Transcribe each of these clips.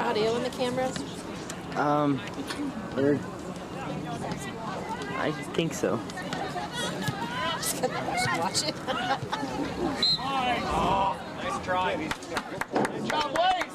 audio in the cameras? I think so. Just watch it. Nice try. Good job, Blaze.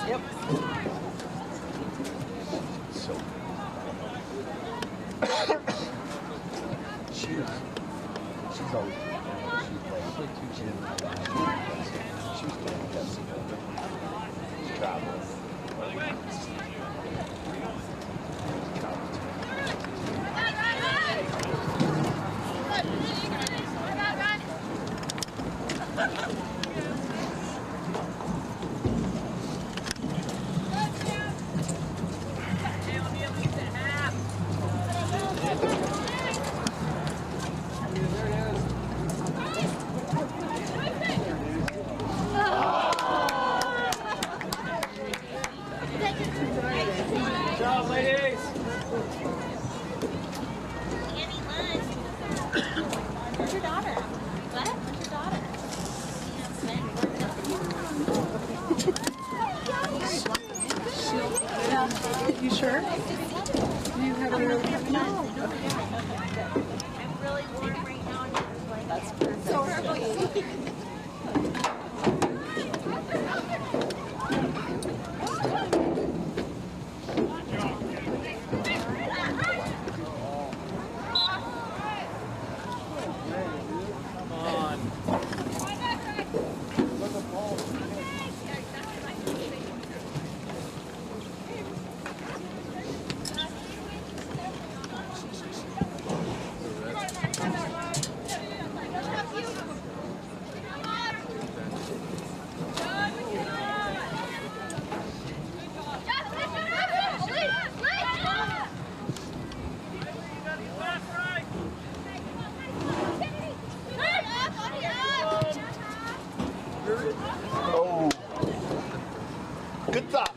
Yep. So she's always she's playing Jessica. She's traveling. Good job, ladies. Where's your daughter? What? Where's your daughter? You sure? You have a really I'm really warm right now. That's perfect. So perfect. Oh, good thought.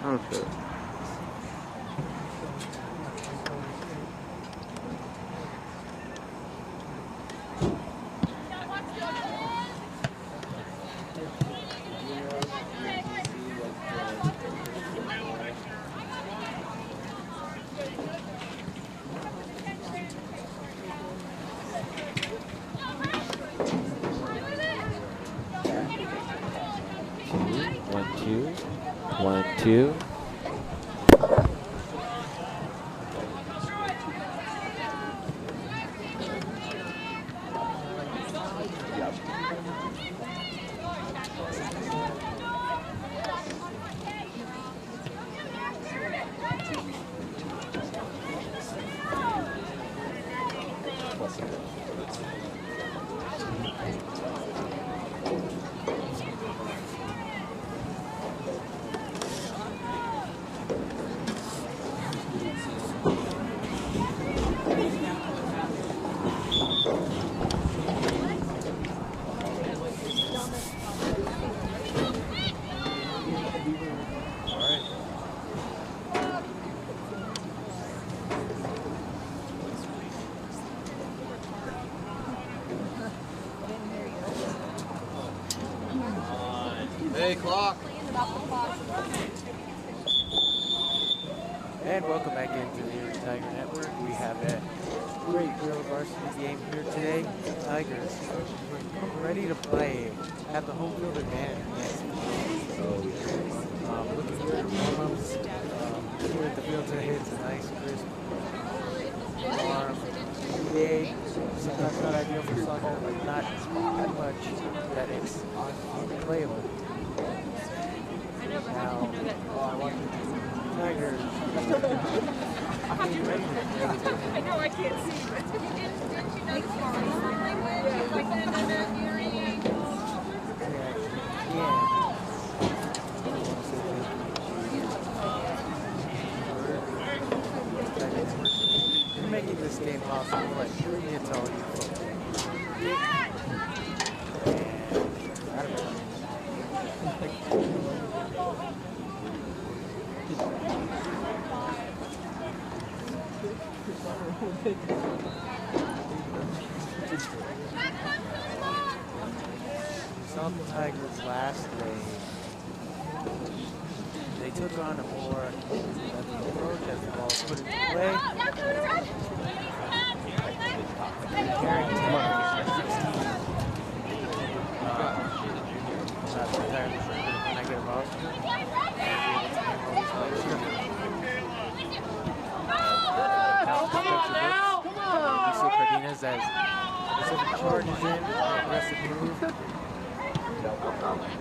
Okay. 1-2. Hey, clock. And welcome back into the Erie Tiger Network. We have a great girls varsity game here today. Tigers ready to play, have the home field advantage against looking good warm-ups here at the field today. It's a nice, crisp, warm day. Sometimes not ideal for soccer, but not that much that it's unplayable. Now, I want the Tigers. I know I can't see, but You're making this game possible. Like, it's all you. Saw the Tigers last game. They took on a more approach as the ball was put into play. Not entirely sure when I get a ball. Cardenas as Pacific charges in, aggressive move.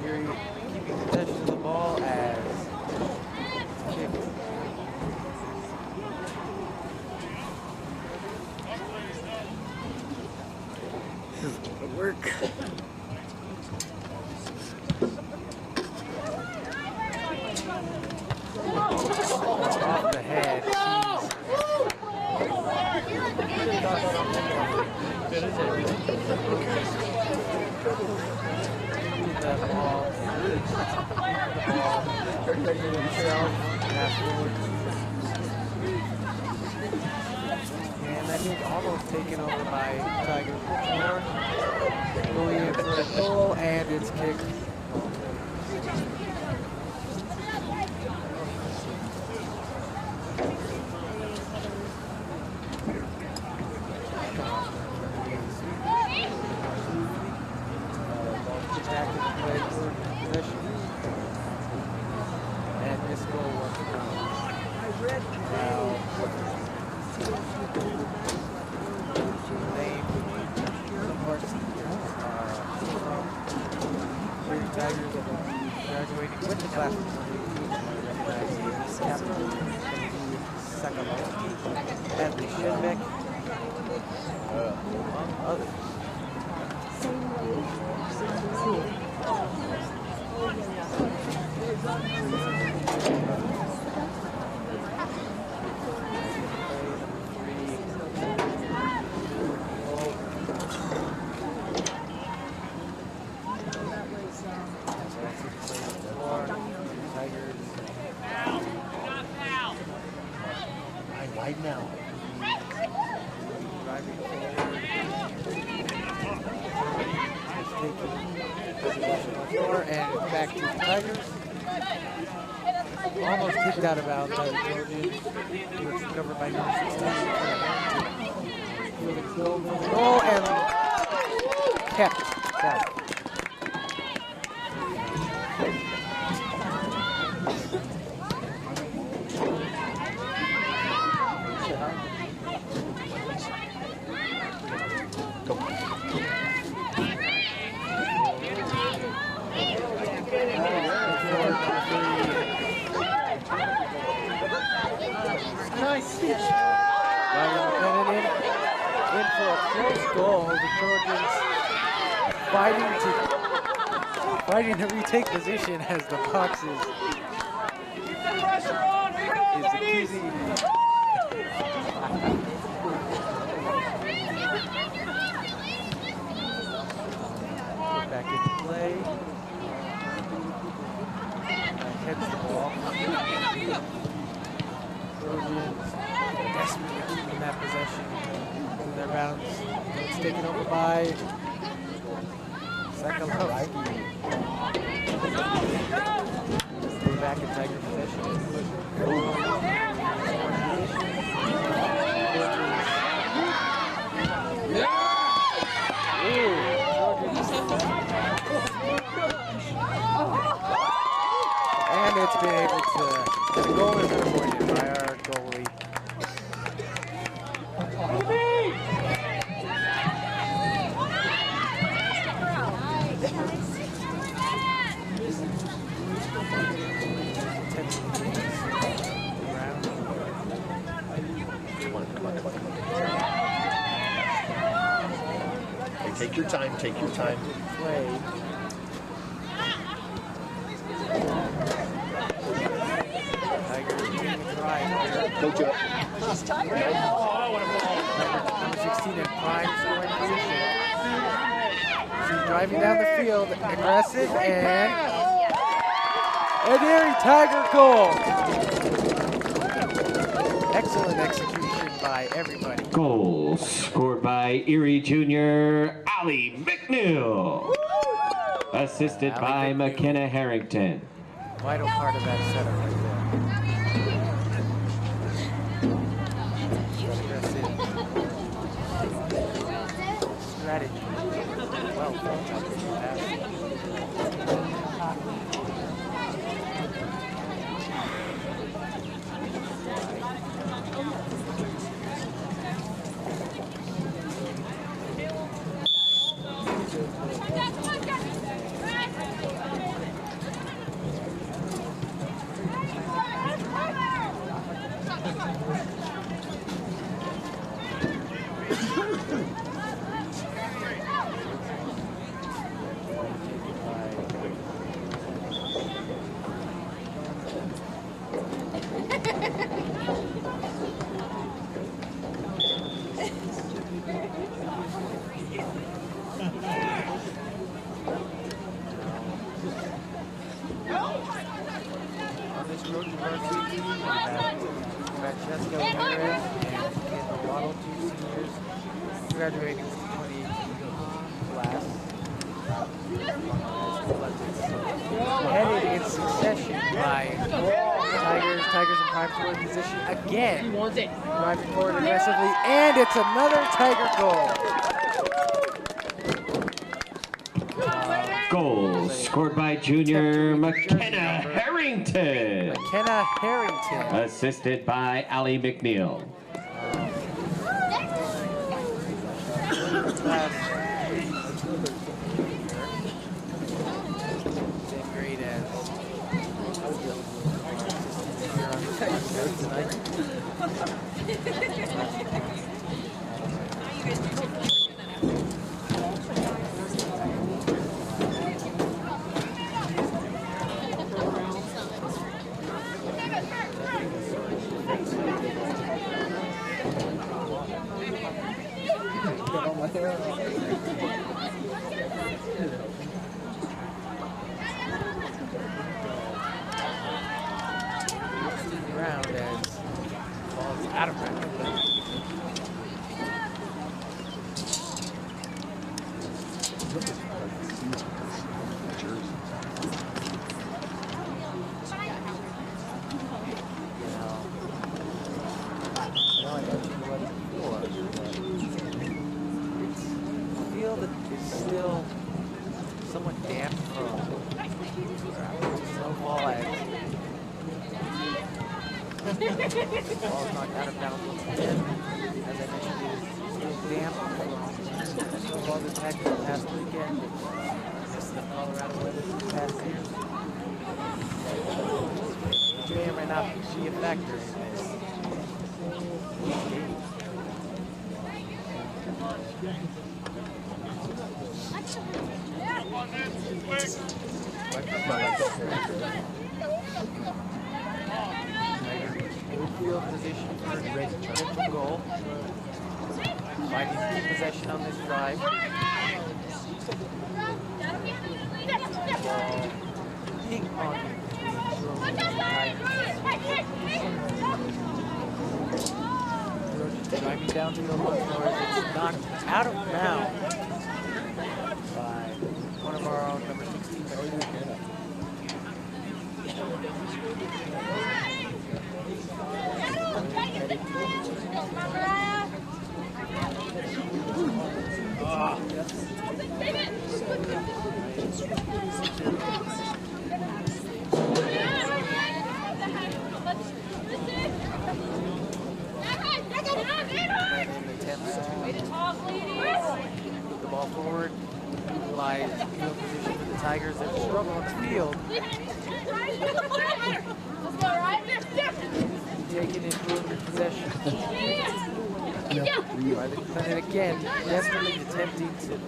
Erie keeping possession of the ball as it's kicked. This is gonna work. Off the head. And that hit almost taken over by Tiger. Going in for a goal, and it's kicked. Almost kicked out of bounds by the Trojans. It was covered by number 16. Goal and kept that. close goal. The Trojans fighting to retake position as the box is accusing. Back into play. Heads the ball. Trojans desperately keeping that possession in their bounds. It's taken over by Sakalovsky. Stay back in Tiger possession. And it's been able to, the goal has been avoided by our goalie. Hey, take your time, take your time. Play. Tigers giving a try. Go to it. She's tired. Number 16 in prime scoring position. She's driving down the field, aggressive, and an Erie Tiger goal. Excellent execution by everybody. Goal scored by Erie Junior Ali McNeil. Assisted by McKenna Harrington. Vital part of that setup right there. Aggressive strategy. Well done. On this Trojan varsity team, we have Francesca Ramirez and Kendall Waddle, two seniors graduating from 2018 class. Headed in succession by Tigers. Tigers in prime scoring position again. Driving forward aggressively, and it's another Tiger goal. Goal scored by junior McKenna Harrington. McKenna Harrington. Assisted by Ali McNeil. Same grade as tonight. Round as ball's out of round. Still somewhat damp from snowfall and ball's knocked out of bounds once again. As I mentioned, it is still damp from snowfall that's had this past weekend. Just the Colorado weather this past year. Which may or may not be a factor in this. Field position for the goal. Fighting keep possession on this drive. Ping pong. Driving down to the once more. It's knocked out of bounds by one of our own, number 16. Put the ball forward, utilize field position for the Tigers that struggle on the field. Taking it through possession. By the defendant again, desperately attempting to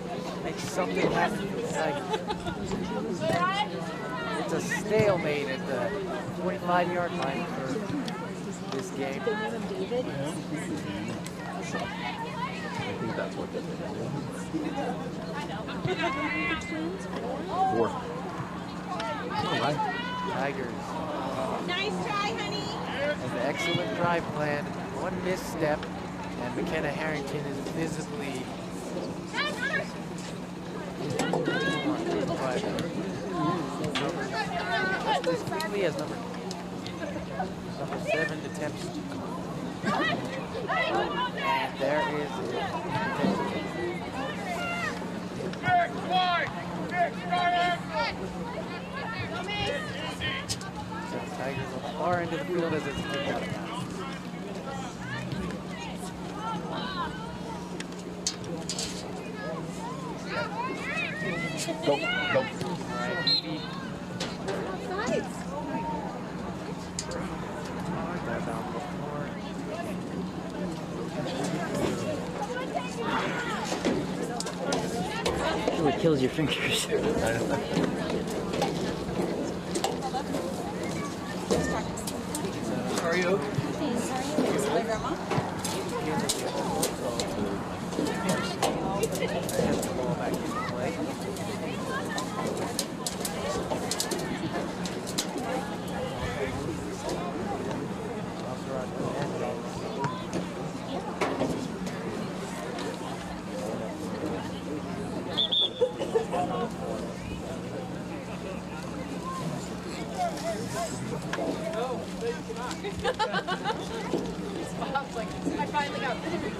make something happen for the Tigers. It's a stalemate at the 25-yard line for this game. I think that's what they're going to do. 4. All right. Tigers. Nice try, honey. An excellent drive plan. One misstep, and McKenna Harrington is visibly as quickly as number 7 attempts. And there is it. So Tigers on the far end of the field as it's kicked out of bounds. Go. All right, Evie. Oh, it kills your fingers. How are you? I finally got rid of it.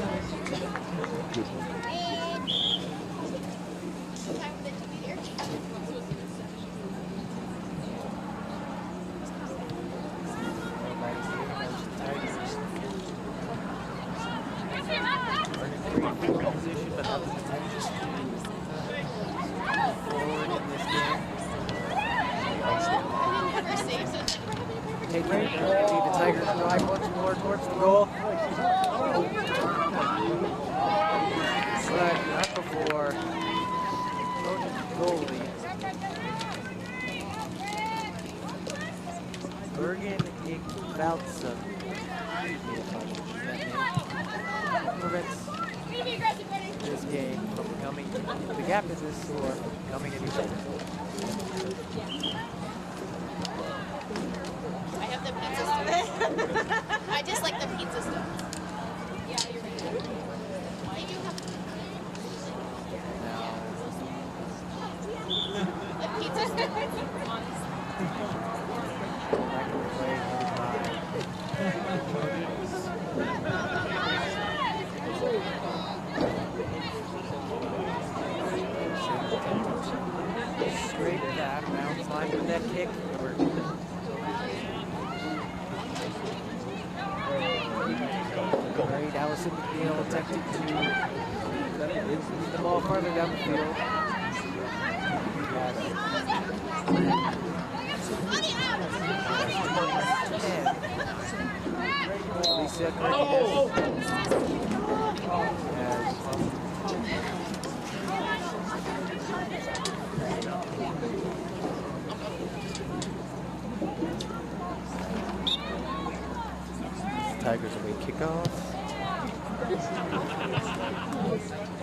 Position, but not the potential forward in this game. Taking it, the Tigers drive once more towards the goal. But not before goalie. Bergen Igvaltson prevents this game from becoming, the gap is this score, coming any better. I have the pizza stuff. I just like the pizza stuff. Yeah, you're right. Why do you have the pizza stuff? Straight back, bounce line with that kick. Great, Allison McNeil attempting to move the ball farther down the field. Lisa Martinez has Tigers away kickoff.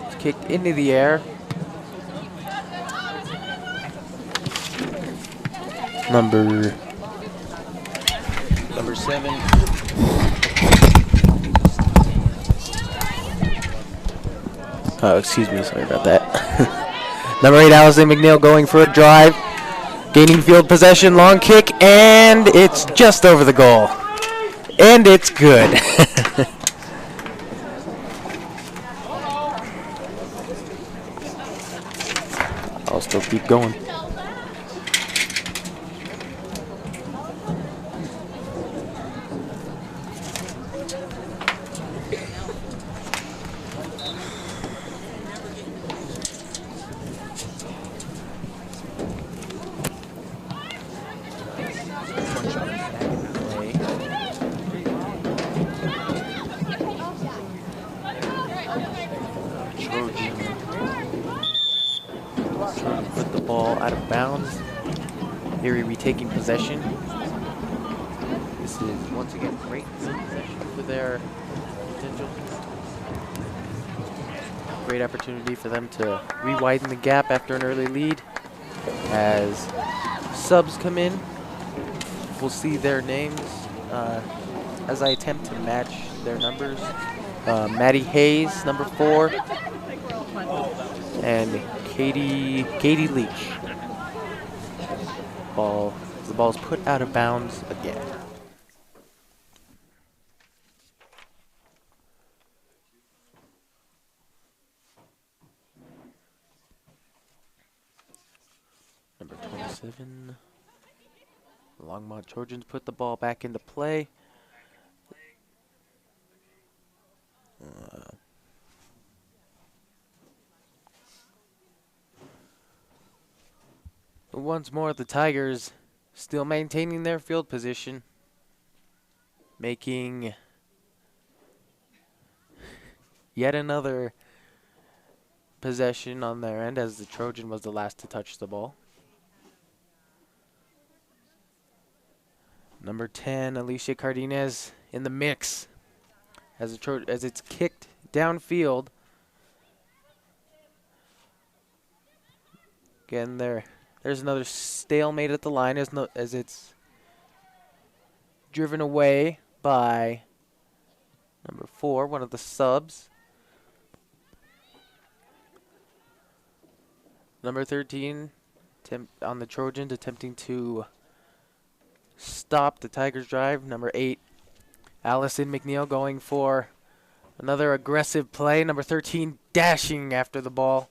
It's kicked into the air. Number 7. Oh, excuse me, sorry about that. Number 8, Allison McNeil going for a drive. Gaining field possession, long kick, and it's just over the goal. And it's good. I'll still keep going. Put the ball out of bounds. Erie retaking possession. This is once again great possession for their potential. Great opportunity for them to re-widen the gap after an early lead. As subs come in, we'll see their names as I attempt to match their numbers. Maddie Hayes, number 4, and Katie Leach. The ball's put out of bounds again. Number 27. Longmont Trojans put the ball back into play. Once more, the Tigers still maintaining their field position, making yet another possession on their end, as the Trojan was the last to touch the ball. Number 10, Alicia Cardenas in the mix as it's kicked downfield. Again, there's another stalemate at the line as it's driven away by number 4, one of the subs. Number 13 on the Trojans attempting to stop the Tigers' drive. Number 8, Allison McNeil going for another aggressive play. Number 13 dashing after the ball.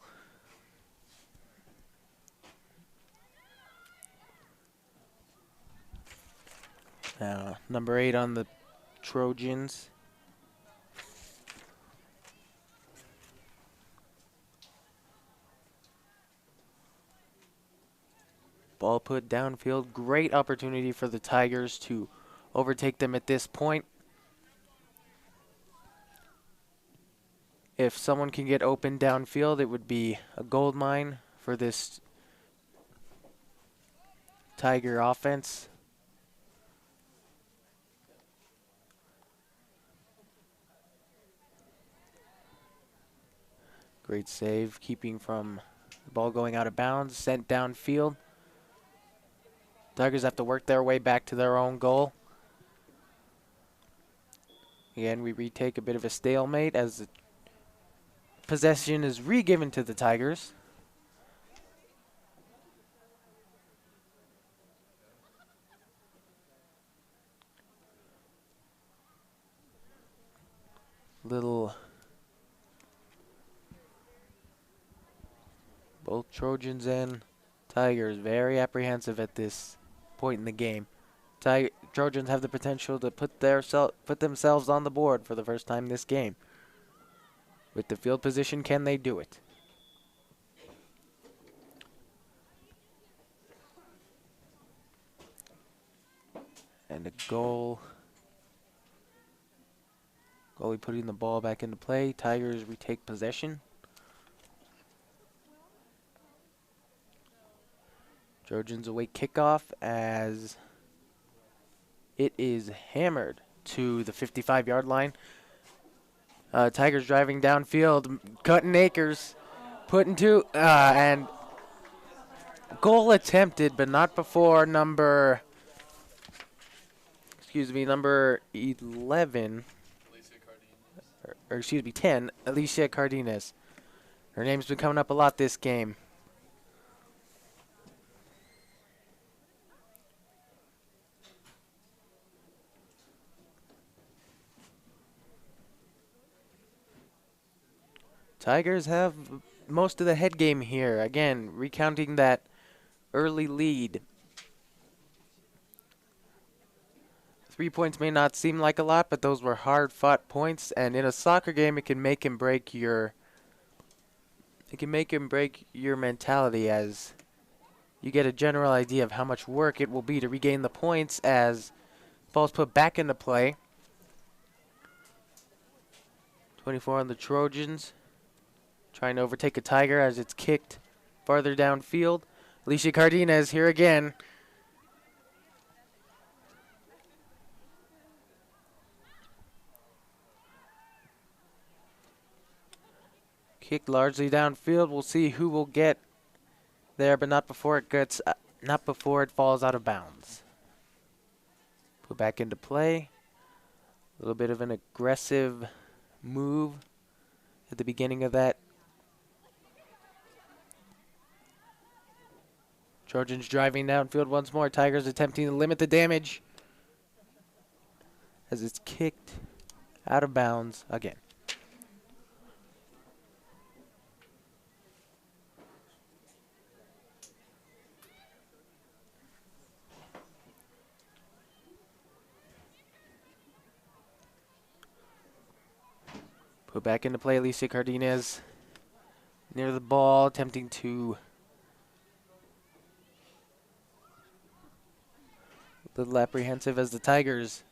Number 8 on the Trojans. Ball put downfield. Great opportunity for the Tigers to overtake them at this point. If someone can get open downfield, it would be a gold mine for this Tiger offense. Great save, keeping from the ball going out of bounds, sent downfield. Tigers have to work their way back to their own goal. Again, we retake a bit of a stalemate as the possession is re-given to the Tigers. Both Trojans and Tigers very apprehensive at this point in the game. Trojans have the potential to put themselves on the board for the first time this game. With the field position, can they do it? And a goal. Goalie putting the ball back into play. Tigers retake possession. Trojans await kickoff as it is hammered to the 55-yard line. Tigers driving downfield, cutting acres, putting two, and goal attempted, but not before number 11, or excuse me, 10, Alicia Cardenas. Her name's been coming up a lot this game. Tigers have most of the head game here. Again, recounting that early lead. 3 points may not seem like a lot, but those were hard-fought points, and in a soccer game it can make and break your mentality, as you get a general idea of how much work it will be to regain the points as ball's put back into play. 24 on the Trojans, trying to overtake a Tiger as it's kicked farther downfield. Alicia Cardenas here again. Kicked largely downfield. We'll see who will get there, but not before it falls out of bounds. Put back into play. A little bit of an aggressive move at the beginning of that. Trojans driving downfield once more. Tigers attempting to limit the damage as it's kicked out of bounds again. Put back into play, Alicia Cardenas near the ball, attempting to a little apprehensive as the Tigers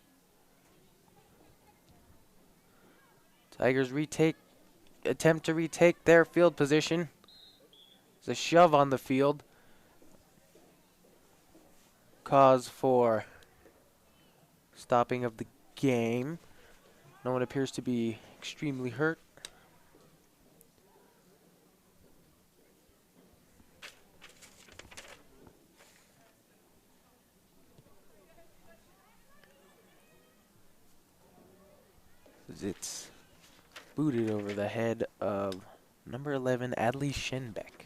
attempt to retake their field position. It's a shove on the field. Cause for stopping of the game. No one appears to be extremely hurt. It's booted over the head of number 11, Adley Schenbeck.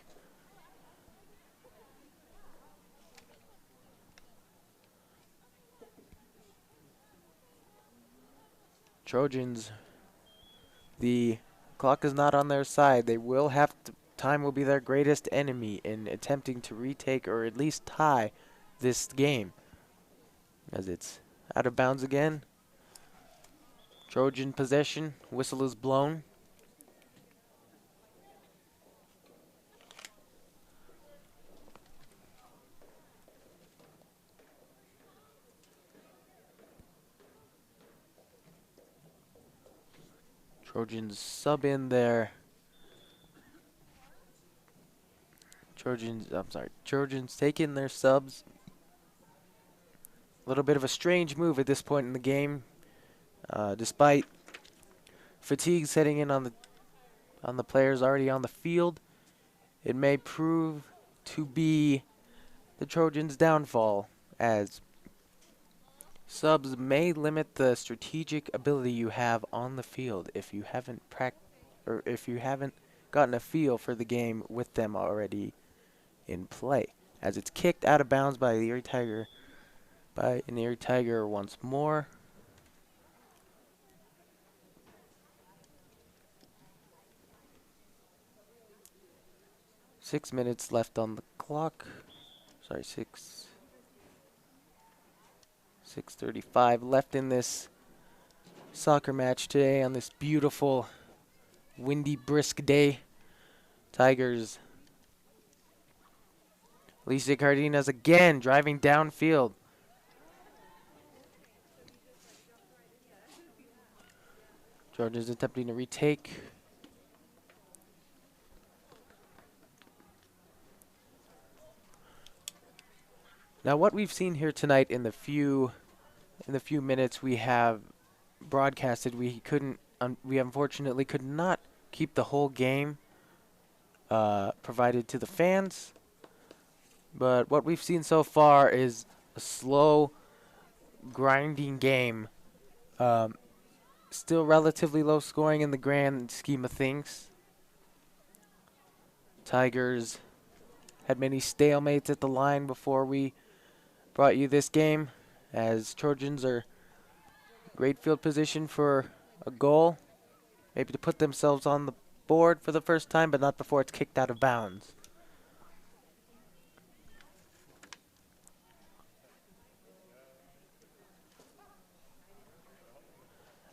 Trojans, the clock is not on their side. They will have to, time will be their greatest enemy in attempting to retake or at least tie this game. As it's out of bounds again. Trojan possession, whistle is blown. Trojans sub in there. Trojans take in their subs. A little bit of a strange move at this point in the game. Despite fatigue setting in on the players already on the field, it may prove to be the Trojans' downfall, as subs may limit the strategic ability you have on the field if you haven't gotten a feel for the game with them already in play. As it's kicked out of bounds by the Erie Tiger, once more. Six minutes left on the clock. Sorry, 6:35 left in this soccer match today on this beautiful, windy, brisk day. Tigers. Alicia Cardenas again driving downfield. Trojans attempting to retake. Now, what we've seen here tonight in the few minutes we have broadcasted, we unfortunately could not keep the whole game provided to the fans. But what we've seen so far is a slow, grinding game. Still relatively low scoring in the grand scheme of things. Tigers had many stalemates at the line before we brought you this game, as Trojans are great field position for a goal, maybe to put themselves on the board for the first time, but not before it's kicked out of bounds.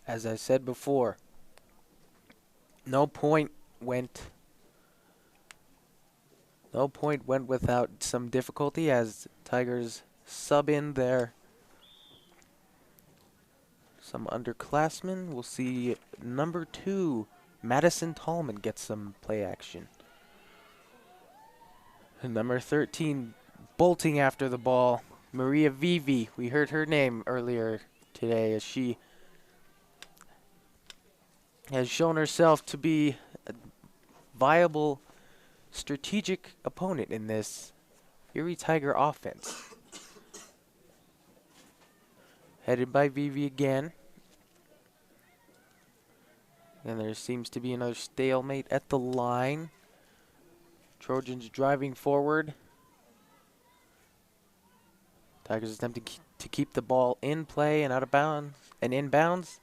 As I said before, no point went without some difficulty, as Tigers sub in there some underclassmen. We'll see number 2, Madison Tallman, get some play action. And number 13, bolting after the ball, Maria Vivi. We heard her name earlier today, as she has shown herself to be a viable strategic opponent in this Erie Tiger offense. Headed by Vivi again. And there seems to be another stalemate at the line. Trojans driving forward. Tigers attempting to keep the ball in play and out of bounds and inbounds.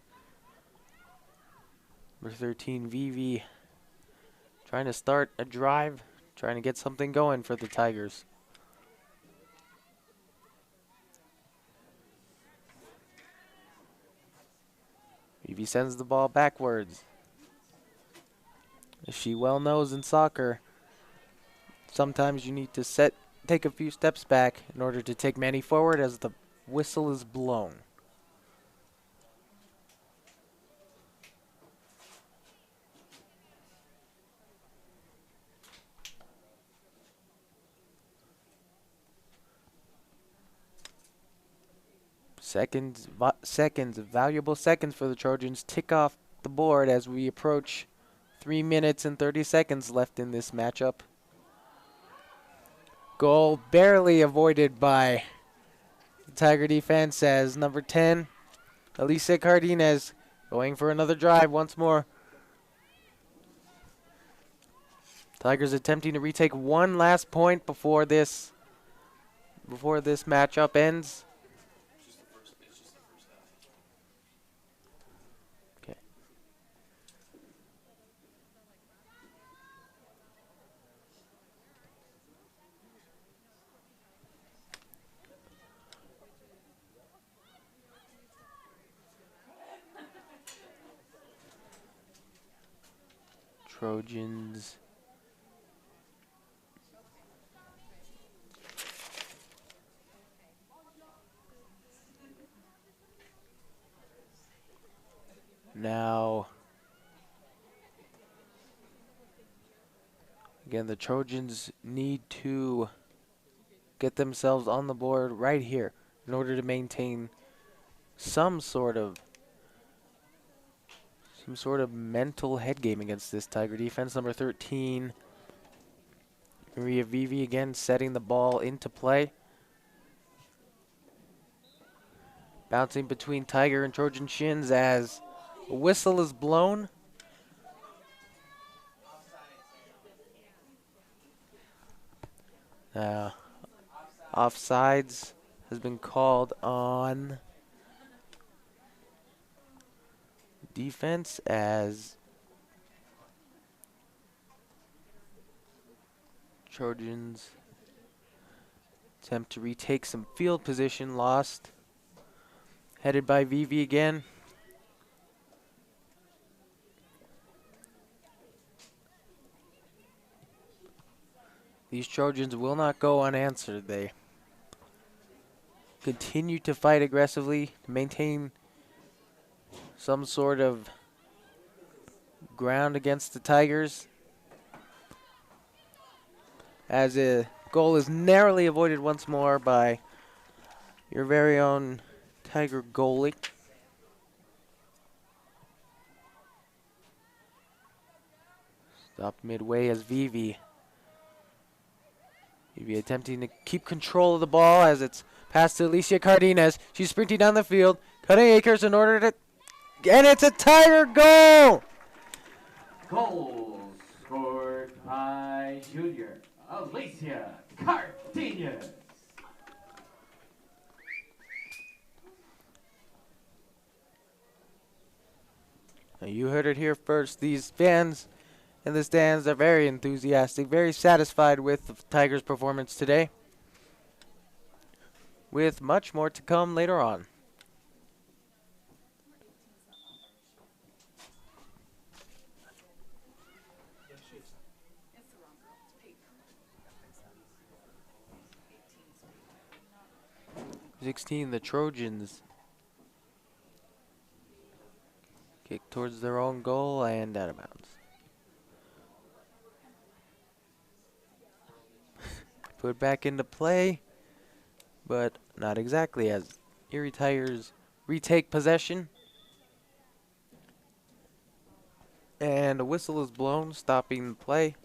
Number 13, Vivi, trying to start a drive, trying to get something going for the Tigers. Vivi sends the ball backwards. As she well knows in soccer, sometimes you need to take a few steps back in order to take many forward as the whistle is blown. Valuable seconds for the Trojans tick off the board as we approach 3 minutes and 30 seconds left in this matchup. Goal barely avoided by the Tiger defense, as number 10, Alicia Cardenas, going for another drive once more. Tigers attempting to retake one last point before this matchup ends. Trojans now, again, the Trojans need to get themselves on the board right here in order to maintain some sort of mental head game against this Tiger defense. Number 13, Maria Vivi, again setting the ball into play. Bouncing between Tiger and Trojan shins as a whistle is blown. Offsides has been called on defense, as Trojans attempt to retake some field position lost. Headed by Vivi again. These Trojans will not go unanswered. They continue to fight aggressively to maintain some sort of ground against the Tigers, as a goal is narrowly avoided once more by your very own Tiger goalie. Stopped midway as Vivi. Vivi attempting to keep control of the ball as it's passed to Alicia Cardenas. She's sprinting down the field, cutting acres in order to... And it's a Tiger goal! Goal scored by Junior Alicia Cardenas. Now you heard it here first. These fans in the stands are very enthusiastic, very satisfied with the Tigers' performance today, with much more to come later on. (16) The Trojans kick towards their own goal and out of bounds. Put back into play, but not exactly, as Erie Tigers retake possession. And a whistle is blown, stopping the play.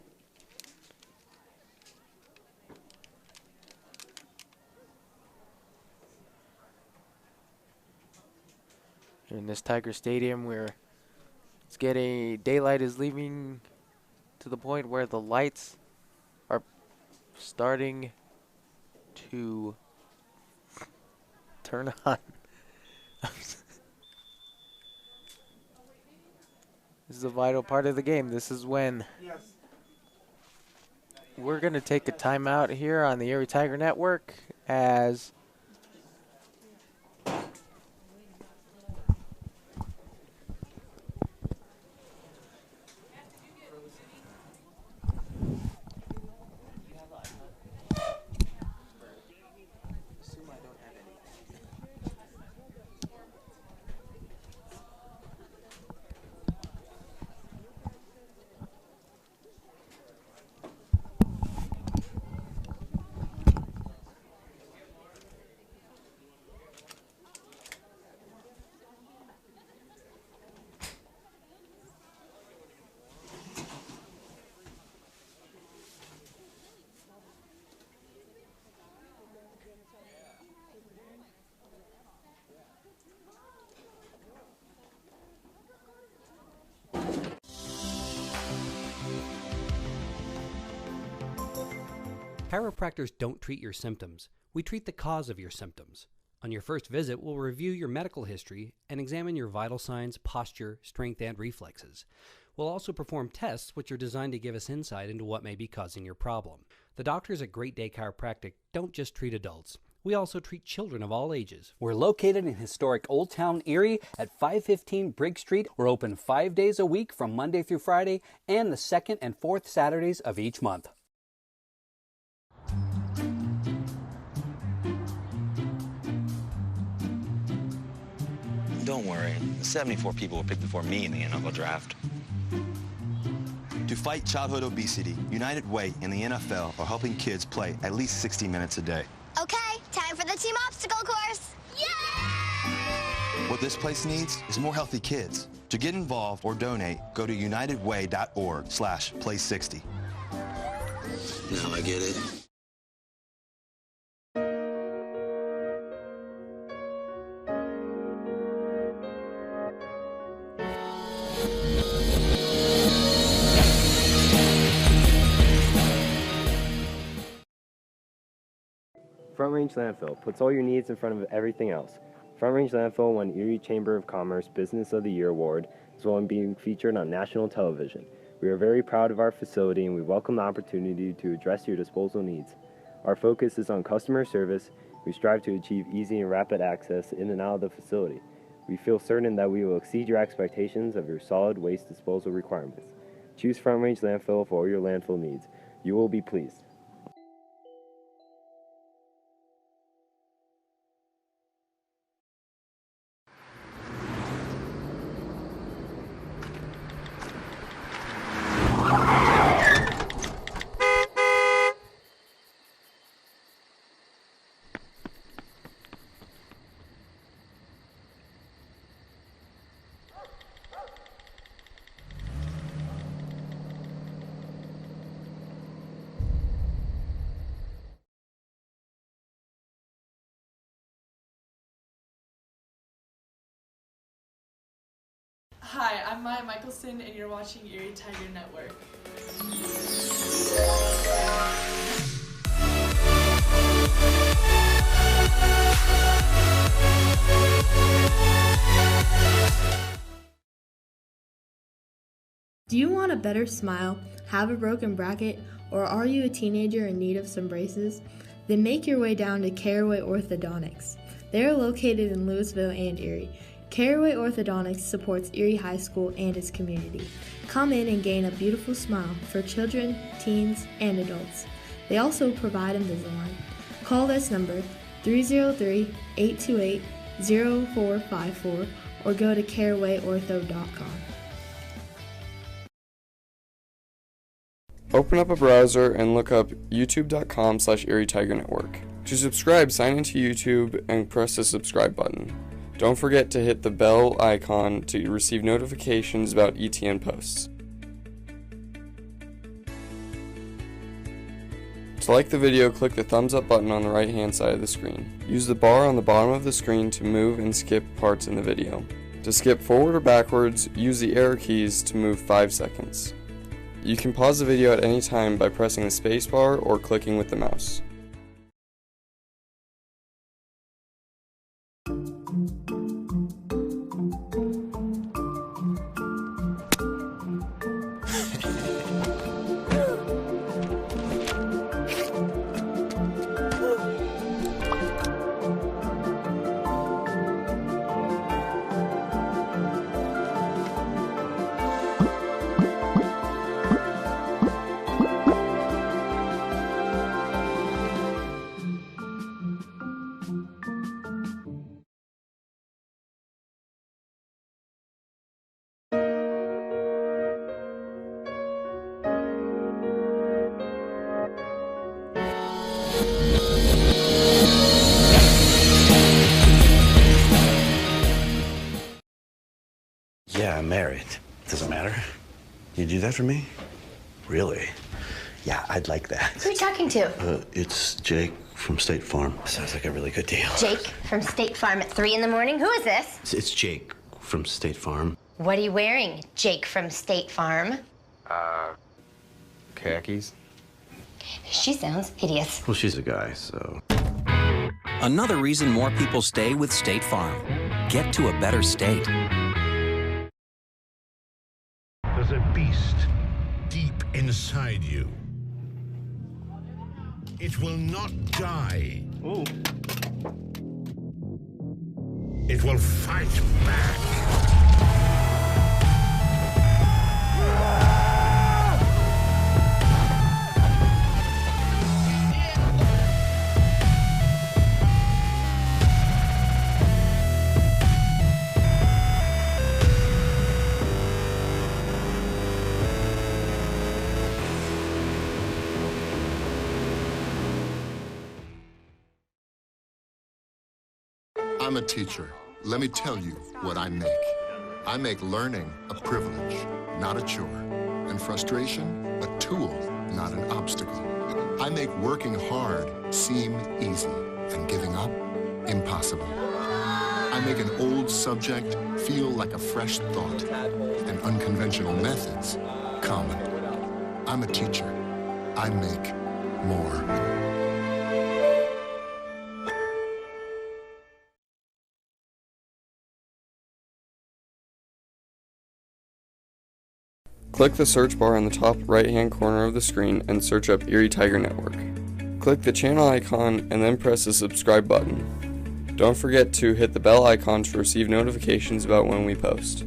In this Tiger Stadium, where it's getting daylight is leaving to the point where the lights are starting to turn on. This is a vital part of the game. This is when we're going to take a timeout here on the Erie Tiger Network as Chiropractors don't treat your symptoms. We treat the cause of your symptoms. On your first visit, we'll review your medical history and examine your vital signs, posture, strength, and reflexes. We'll also perform tests which are designed to give us insight into what may be causing your problem. The doctors at Great Day Chiropractic don't just treat adults. We also treat children of all ages. We're located in historic Old Town Erie at 515 Briggs Street. We're open 5 days a week from Monday through Friday and the second and fourth Saturdays of each month. Don't worry, 74 people were picked before me in the NFL draft. To fight childhood obesity, United Way and the NFL are helping kids play at least 60 minutes a day. Okay, time for the team obstacle course. Yay! What this place needs is more healthy kids. To get involved or donate, go to unitedway.org/play60. Now I get it. Front Range Landfill puts all your needs in front of everything else. Front Range Landfill won Erie Chamber of Commerce Business of the Year Award, as well as being featured on national television. We are very proud of our facility and we welcome the opportunity to address your disposal needs. Our focus is on customer service. We strive to achieve easy and rapid access in and out of the facility. We feel certain that we will exceed your expectations of your solid waste disposal requirements. Choose Front Range Landfill for all your landfill needs. You will be pleased. Hi, I'm Maya Michelson, and you're watching Erie Tiger Network. Do you want a better smile, have a broken bracket, or are you a teenager in need of some braces? Then make your way down to Caraway Orthodontics. They are located in Louisville and Erie. Caraway Orthodontics supports Erie High School and its community. Come in and gain a beautiful smile for children, teens, and adults. They also provide Invisalign. Call this number 303-828-0454 or go to carawayortho.com. Open up a browser and look up youtube.com/Erie Tiger Network. To subscribe, sign into YouTube and press the subscribe button. Don't forget to hit the bell icon to receive notifications about ETN posts. To like the video, click the thumbs up button on the right hand side of the screen. Use the bar on the bottom of the screen to move and skip parts in the video. To skip forward or backwards, use the arrow keys to move 5 seconds. You can pause the video at any time by pressing the spacebar or clicking with the mouse. Yeah, I'm married. Doesn't matter. You do that for me? Really? Yeah, I'd like that. Who are you talking to? It's Jake from State Farm. Sounds like a really good deal. Jake from State Farm at 3 in the morning? Who is this? It's Jake from State Farm. What are you wearing, Jake from State Farm? Khakis? She sounds hideous. Well, she's a guy, so... Another reason more people stay with State Farm. Get to a better state. There's a beast deep inside you. It will not die. Ooh. It will fight back. I'm a teacher. Let me tell you what I make. I make learning a privilege, not a chore, and frustration a tool, not an obstacle. I make working hard seem easy and giving up impossible. I make an old subject feel like a fresh thought and unconventional methods common. I'm a teacher. I make more. Click the search bar on the top right-hand corner of the screen and search up Erie Tiger Network. Click the channel icon and then press the subscribe button. Don't forget to hit the bell icon to receive notifications about when we post.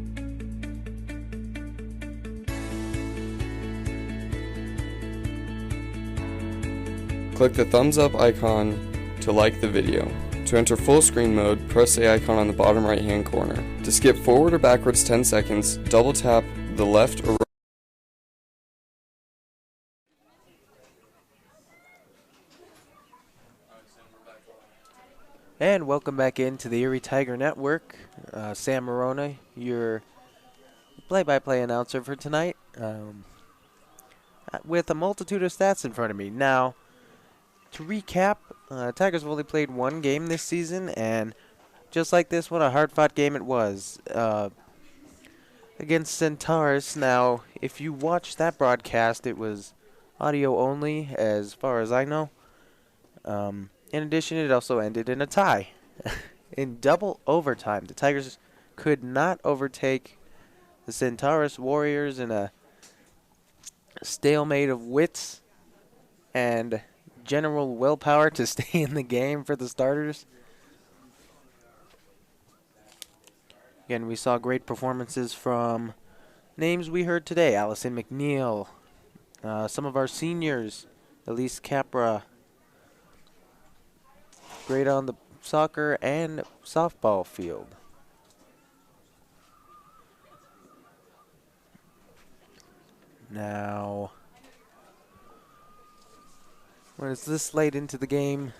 Click the thumbs up icon to like the video. To enter full screen mode, press the icon on the bottom right-hand corner. To skip forward or backwards 10 seconds, double tap the left or right. And welcome back into the Erie Tiger Network. Sam Morona, your play-by-play announcer for tonight, with a multitude of stats in front of me. Now, to recap, Tigers have only played one game this season, and just like this one, a hard-fought game it was. against Centaurus. Now, if you watched that broadcast, it was audio only, as far as I know. In addition, it also ended in a tie. In double overtime, the Tigers could not overtake the Centaurus Warriors in a stalemate of wits and general willpower to stay in the game for the starters. Again, we saw great performances from names we heard today. Allison McNeil, some of our seniors, Elise Capra. Great on the soccer and softball field. Now, when it's this late into the game,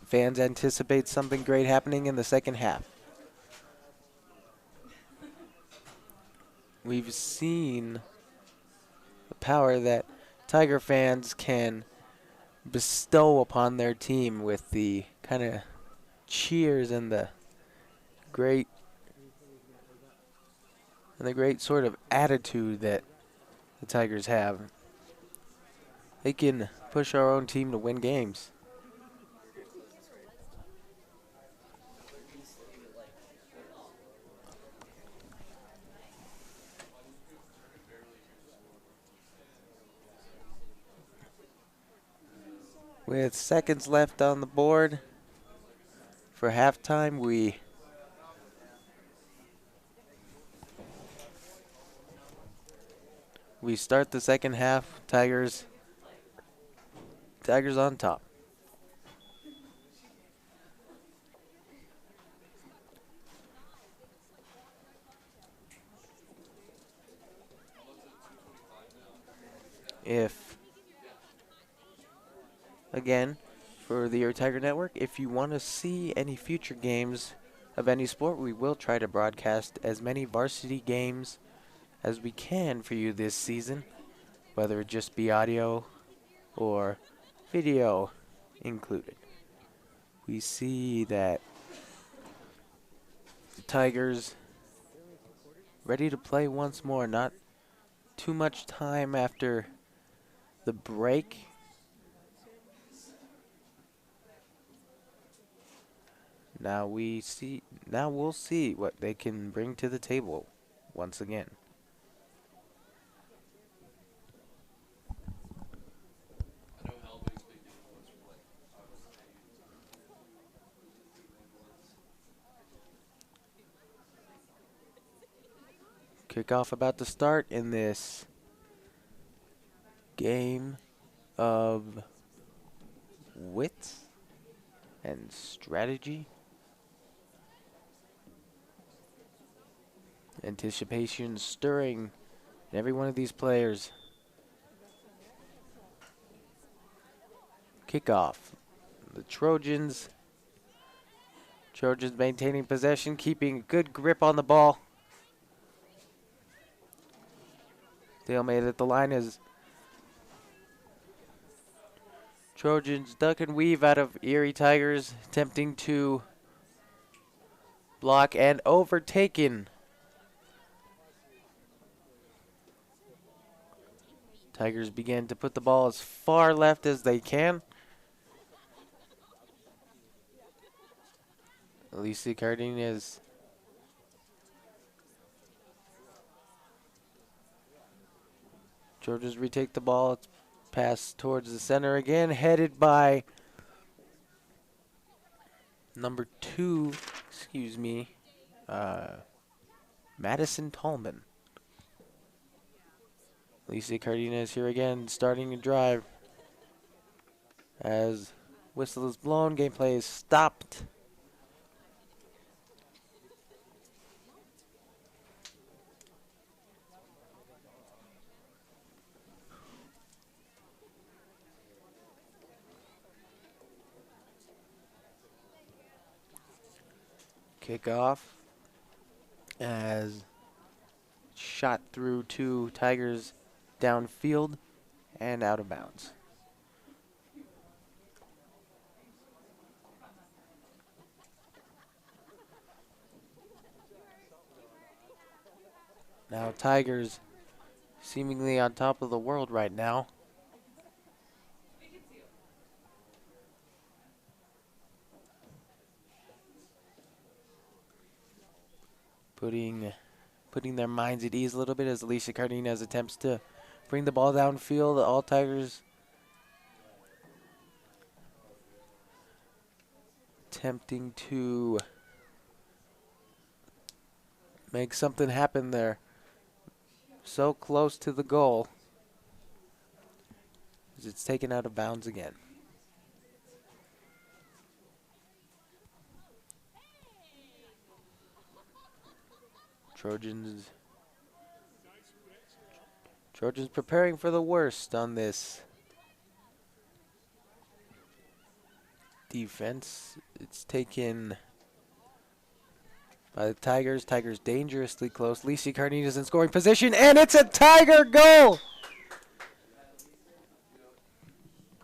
fans anticipate something great happening in the second half. We've seen the power that Tiger fans can bestow upon their team with the kind of cheers and the great sort of attitude that the Tigers have. They can push our own team to win games. With seconds left on the board for halftime, we start the second half. Tigers on top. Again, for the Erie Tiger Network, if you want to see any future games of any sport, we will try to broadcast as many varsity games as we can for you this season, whether it just be audio or video included. We see that the Tigers ready to play once more, not too much time after the break. Now we'll see what they can bring to the table once again. Kickoff about to start in this game of wits and strategy. Anticipation stirring in every one of these players. Kickoff. The Trojans maintaining possession, keeping a good grip on the ball. Stalemate at the line as Trojans duck and weave out of Erie Tigers, attempting to block and overtaken. Tigers begin to put the ball as far left as they can. Alicia Cardenas Trojans retake the ball. It's passed towards the center again, headed by number 2, Madison Tallman. Alicia Cardenas here again, starting to drive. As whistle is blown, gameplay is stopped. Kickoff as shot through 2 Tigers downfield and out of bounds. Now Tigers seemingly on top of the world right now. Putting their minds at ease a little bit as Alicia Cardenas attempts to bring the ball downfield. All Tigers attempting to make something happen there. So close to the goal as it's taken out of bounds again. Trojans preparing for the worst on this defense. It's taken by the Tigers. Tigers dangerously close. Alicia Cardenas in scoring position, and it's a Tiger goal!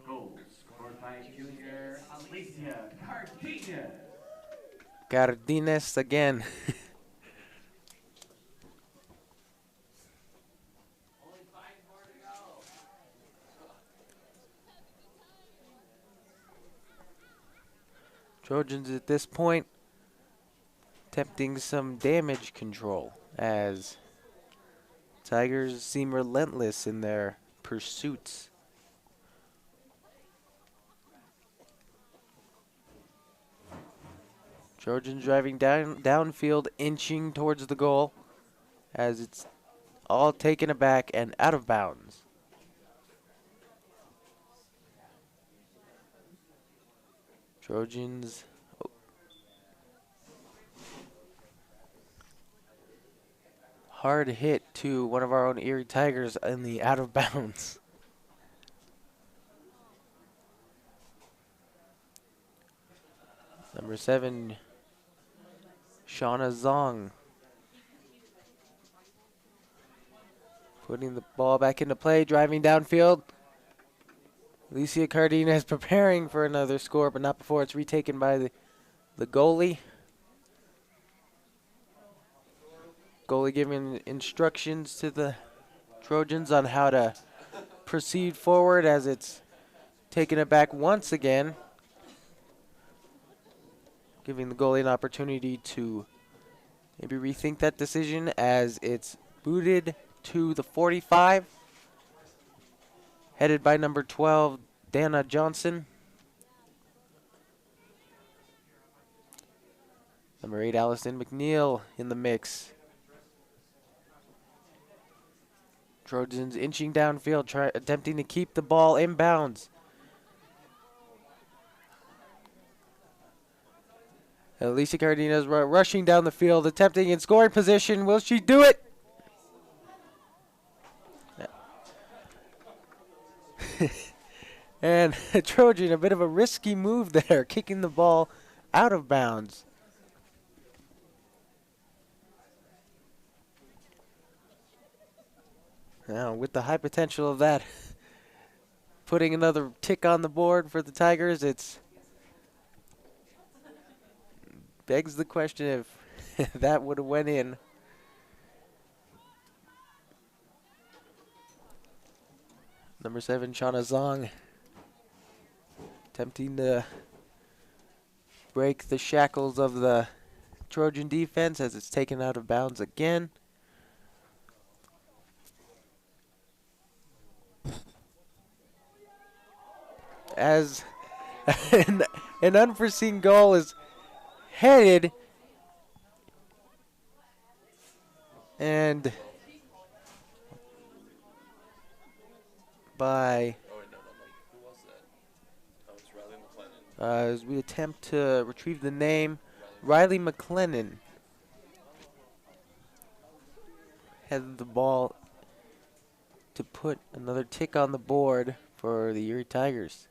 Goal scored by junior Alicia Cardenas. Cardenas again. Trojans at this point attempting some damage control as Tigers seem relentless in their pursuits. Trojans driving downfield, inching towards the goal as it's all taken aback and out of bounds. Trojans hard hit to one of our own Erie Tigers in the out of bounds. Number 7, Shauna Zong putting the ball back into play, driving downfield. Alicia Cardenas preparing for another score, but not before it's retaken by the goalie. Goalie giving instructions to the Trojans on how to proceed forward as it's taken it back once again. Giving the goalie an opportunity to maybe rethink that decision as it's booted to the 45. Headed by number 12, Dana Johnson. Number 8, Allison McNeil in the mix. Trojans inching downfield, attempting to keep the ball inbounds. Alicia Cardenas rushing down the field, attempting in scoring position. Will she do it? And Trojan, a bit of a risky move there, kicking the ball out of bounds. Now, with the high potential of that, putting another tick on the board for the Tigers, it's begs the question if that would have went in. Number 7, Shauna Zong, attempting to break the shackles of the Trojan defense as it's taken out of bounds again. As an unforeseen goal is headed and by as we attempt to retrieve the name, Riley McLennan headed the ball to put another tick on the board for the Erie Tigers.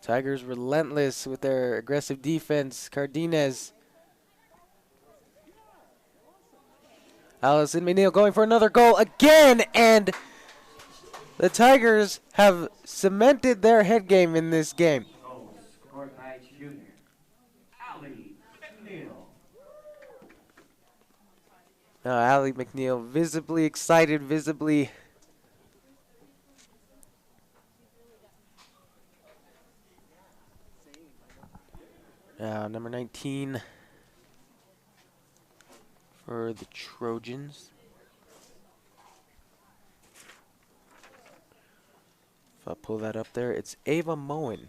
Tigers relentless with their aggressive defense. Cardenas. Allison McNeil going for another goal again, and the Tigers have cemented their head game in this game. Goal scored by junior Allie McNeil. Allie McNeil visibly excited, visibly. Number 19 for the Trojans. If I pull that up there, it's Ava Moen.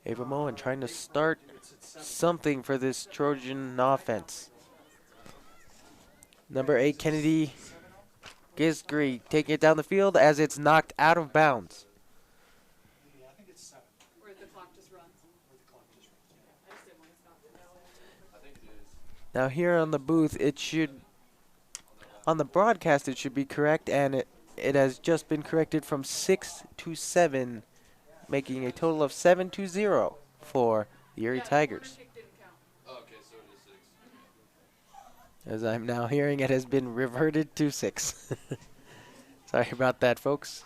Ava Moen trying to start something for this Trojan offense. Number 8, Kennedy Gisgri taking it down the field as it's knocked out of bounds. Now here on the booth, on the broadcast it should be correct, and it has just been corrected from 6 to 7, making a total of 7-0 for the Erie Tigers. As I'm now hearing, it has been reverted to 6. Sorry about that, folks.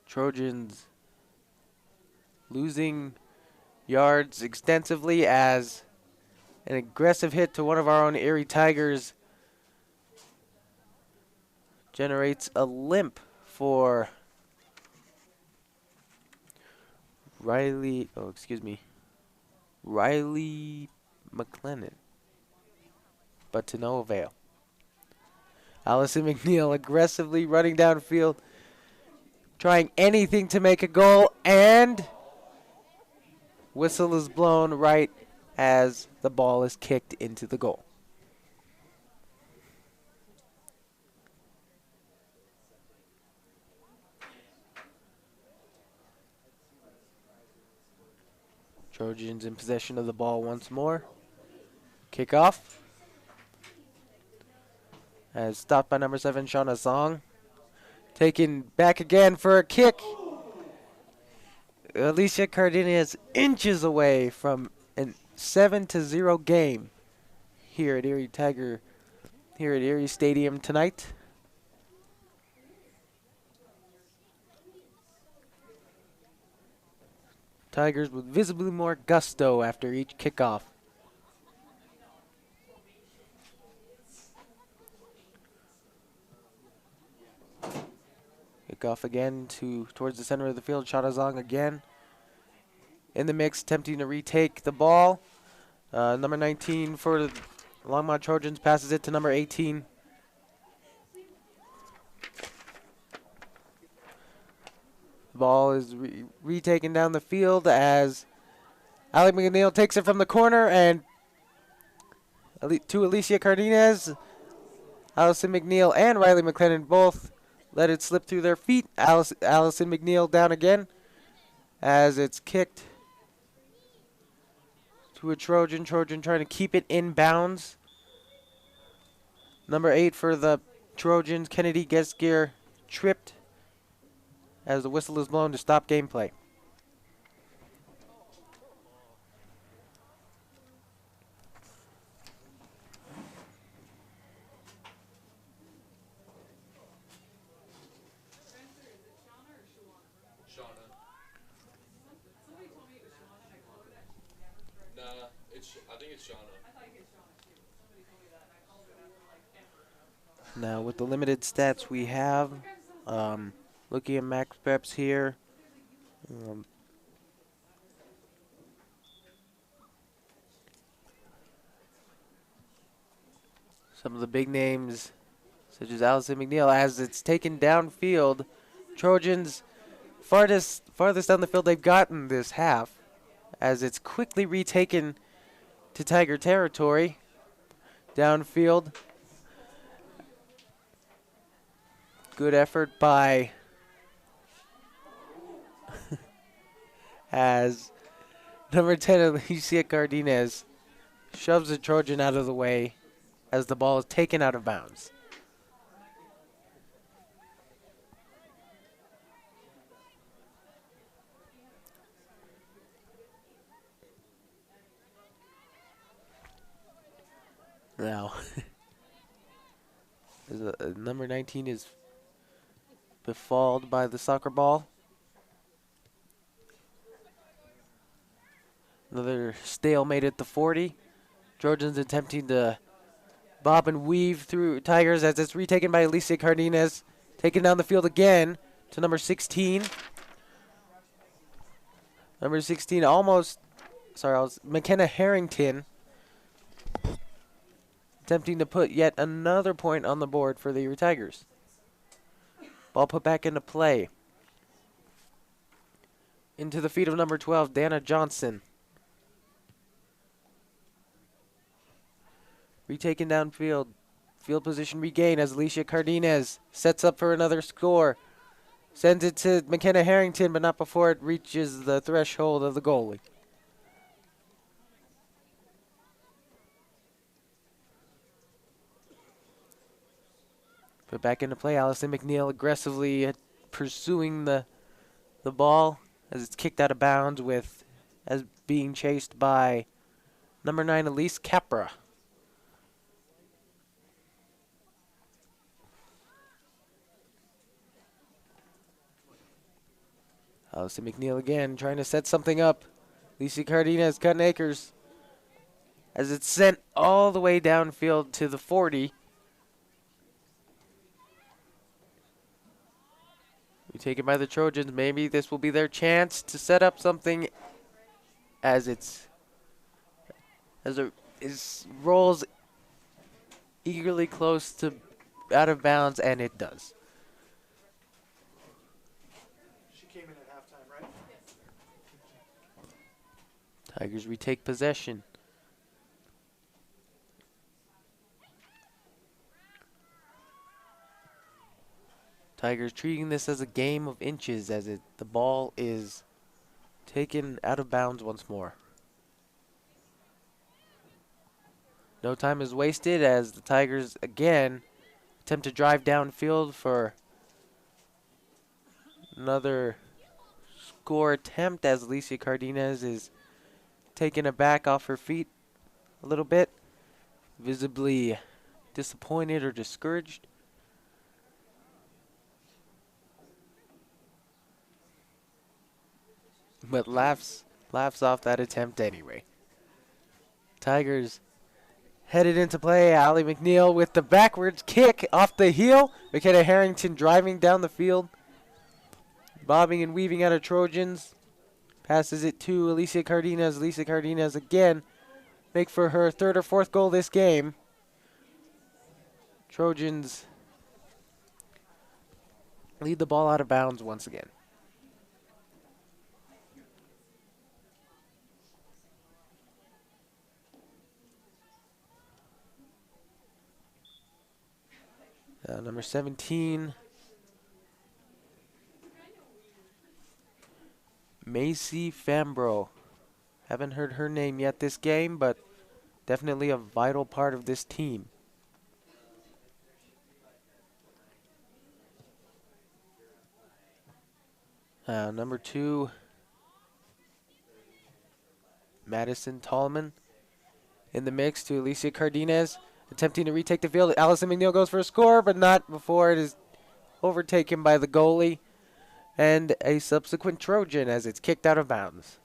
Trojans losing yards extensively as an aggressive hit to one of our own Erie Tigers generates a limp for Riley McLennan, but to no avail. Allison McNeil aggressively running downfield, trying anything to make a goal, and whistle is blown right as the ball is kicked into the goal. Trojans in possession of the ball once more. Kickoff. As stopped by number 7, Shauna Song. Taken back again for a kick. Alicia Cardenas inches away from a 7-0 game here at Erie Stadium tonight. Tigers with visibly more gusto after each kickoff. Kickoff again towards the center of the field. Shadazong again in the mix, attempting to retake the ball. Number 19 for the Longmont Trojans passes it to number 18. The ball is retaken down the field as Allie McNeil takes it from the corner, and to Alicia Cardenas, Allison McNeil and Riley McLennan both let it slip through their feet. Allison McNeil down again as it's kicked to a Trojan. Trojan trying to keep it in bounds. Number 8 for the Trojans, Kennedy Gesgear, tripped as the whistle is blown to stop gameplay. I think it's Shauna. Now, with the limited stats we have, looking at max preps here, some of the big names, such as Allison McNeil, as it's taken downfield. Trojans farthest down the field they've gotten this half, as it's quickly retaken to Tiger territory. Downfield. Good effort by as number 10 Alicia Cardenas shoves the Trojan out of the way as the ball is taken out of bounds. Now, number 19 is befouled by the soccer ball. Another stalemate at the 40. Trojans attempting to bob and weave through Tigers as it's retaken by Alicia Cardenas. Taken down the field again to number 16. Number 16 McKenna Harrington attempting to put yet another point on the board for the Erie Tigers. Ball put back into play. Into the feet of number 12, Dana Johnson. Retaken downfield. Field position regained as Alicia Cardenas sets up for another score. Sends it to McKenna Harrington, but not before it reaches the threshold of the goalie. Put back into play. Allison McNeil aggressively pursuing the ball as it's kicked out of bounds as being chased by number 9, Elise Capra. Allison McNeil again trying to set something up. Lisa Cardenas cutting acres as it's sent all the way downfield to the 40. We take it by the Trojans. Maybe this will be their chance to set up something as it rolls eagerly close to out of bounds, and it does. She came in at halftime, right? Tigers retake possession. Tigers treating this as a game of inches as the ball is taken out of bounds once more. No time is wasted as the Tigers again attempt to drive downfield for another score attempt as Alicia Cardenas is taken aback off her feet a little bit, visibly disappointed or discouraged. But laughs off that attempt anyway. Tigers headed into play. Allie McNeil with the backwards kick off the heel. McKenna Harrington driving down the field. Bobbing and weaving out of Trojans. Passes it to Alicia Cardenas. Alicia Cardenas again make for her third or fourth goal this game. Trojans lead the ball out of bounds once again. Number 17, Macy Fambro. Haven't heard her name yet this game, but definitely a vital part of this team. Number 2, Madison Tallman in the mix to Alicia Cardenas. Attempting to retake the field. Allison McNeil goes for a score, but not before it is overtaken by the goalie and a subsequent Trojan as it's kicked out of bounds.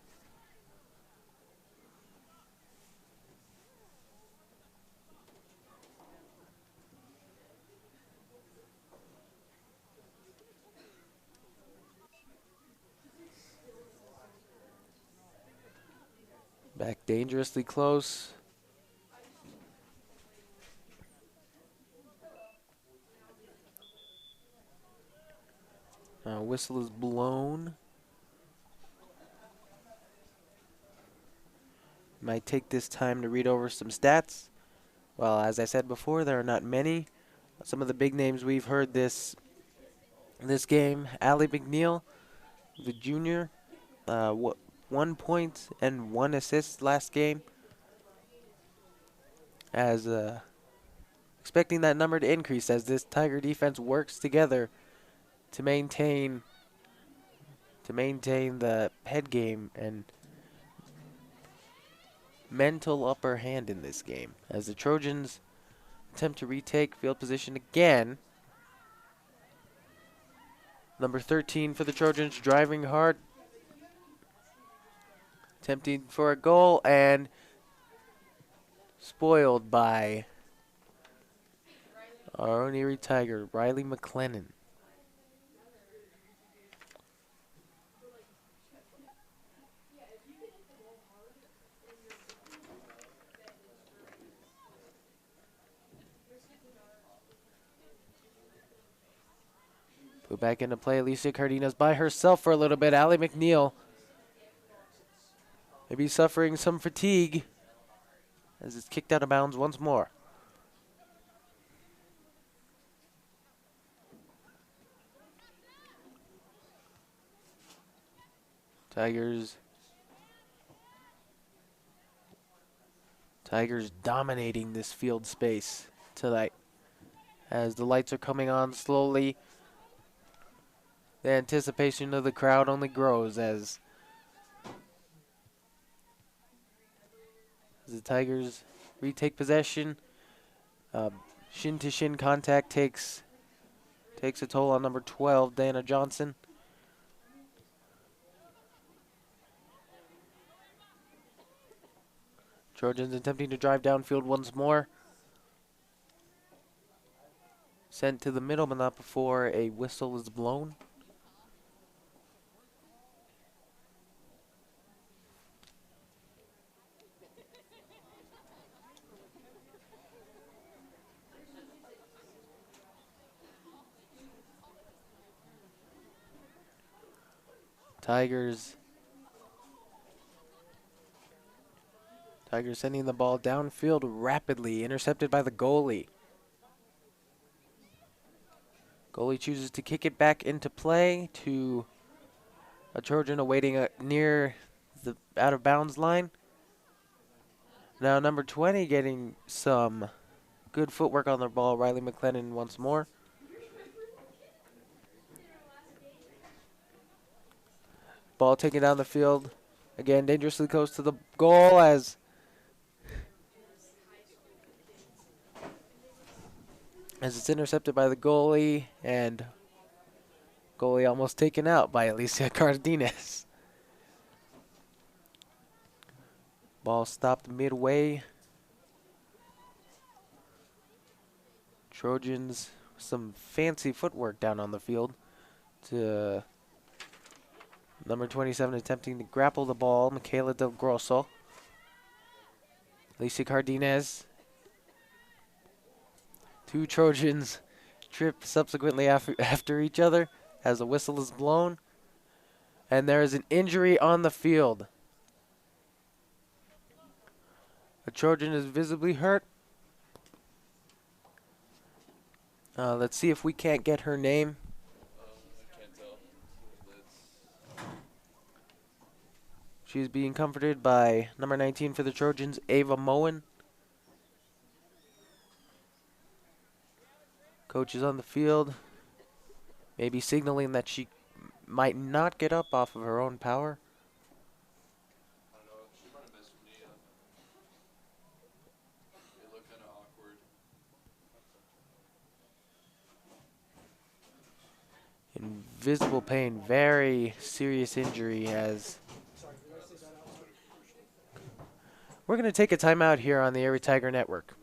Back dangerously close. Whistle is blown. Might take this time to read over some stats. Well, as I said before, there are not many. Some of the big names we've heard this game. Allie McNeil, the junior, 1 point and 1 assist last game. As expecting that number to increase as this Tiger defense works together to maintain the head game and mental upper hand in this game. As the Trojans attempt to retake field position again. Number 13 for the Trojans driving hard. Attempting for a goal and spoiled by our own Erie Tiger, Riley McLennan. Put back into play. Alicia Cardenas by herself for a little bit. Allie McNeil maybe suffering some fatigue as it's kicked out of bounds once more. Tigers dominating this field space tonight as the lights are coming on slowly. The anticipation of the crowd only grows as the Tigers retake possession. Shin-to-shin contact takes a toll on number 12, Dana Johnson. Trojans attempting to drive downfield once more. Sent to the middle, but not before a whistle is blown. Tigers sending the ball downfield rapidly, intercepted by the goalie. Goalie chooses to kick it back into play to a Trojan awaiting near the out-of-bounds line. Now number 20 getting some good footwork on the ball, Riley McLennan once more. Ball taken down the field. Again, dangerously close to the goal as it's intercepted by the goalie, and goalie almost taken out by Alicia Cardenas. Ball stopped midway. Trojans, some fancy footwork down on the field to number 27 attempting to grapple the ball, Michaela Del Grosso. Alicia Cardenas. Two Trojans trip subsequently after each other as a whistle is blown. And there is an injury on the field. A Trojan is visibly hurt. Let's see if we can't get her name. She's being comforted by number 19 for the Trojans, Ava Moen. Coach is on the field, maybe signaling that she might not get up off of her own power. Invisible pain, very serious injury as we're going to take a timeout here on the Erie Tiger Network.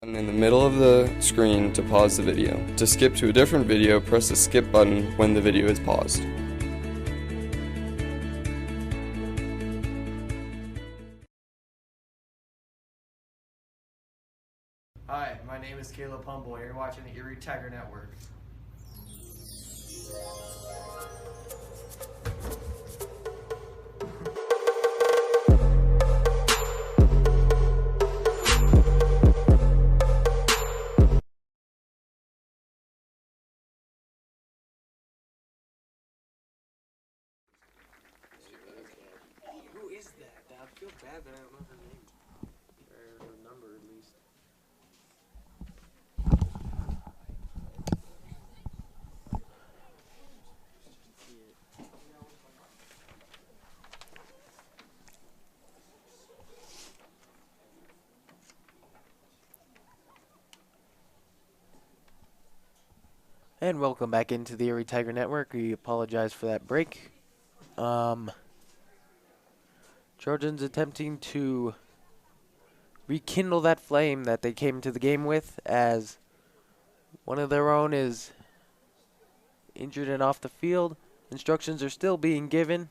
And in the middle of the screen to pause the video. To skip to a different video, press the skip button when the video is paused. Hi, my name is Caleb Humble, and you're watching the Erie Tiger Network. Who is that? I feel bad that I don't know her name. Or her number, at least. And welcome back into the Erie Tiger Network. We apologize for that break. Trojans attempting to rekindle that flame that they came to the game with, as one of their own is injured and off the field. Instructions are still being given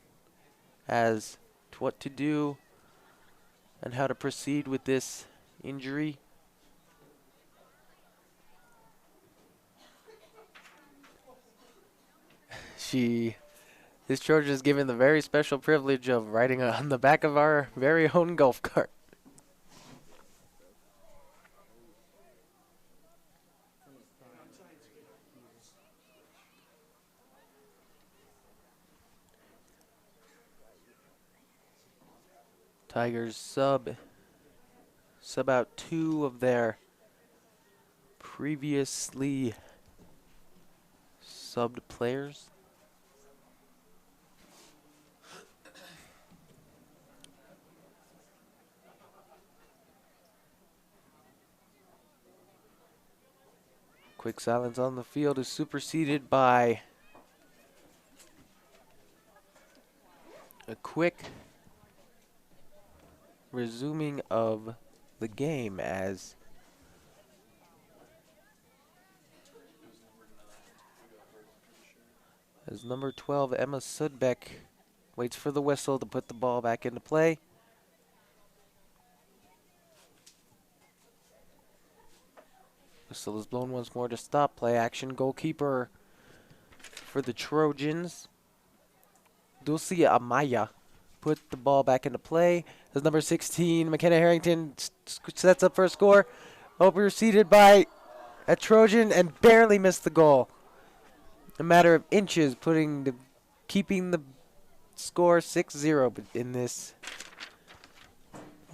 as to what to do and how to proceed with this injury. This Trojan is given the very special privilege of riding on the back of our very own golf cart. Tigers sub out 2 of their previously subbed players. Quick silence on the field is superseded by a quick resuming of the game as number 12 Emma Sudbeck waits for the whistle to put the ball back into play. Whistle is blown once more to stop play action. Goalkeeper for the Trojans, Dulcia Amaya, put the ball back into play as number 16 McKenna Harrington sets up for a score. Overseeded by a Trojan and barely missed the goal. A matter of inches, keeping the score 6-0 in this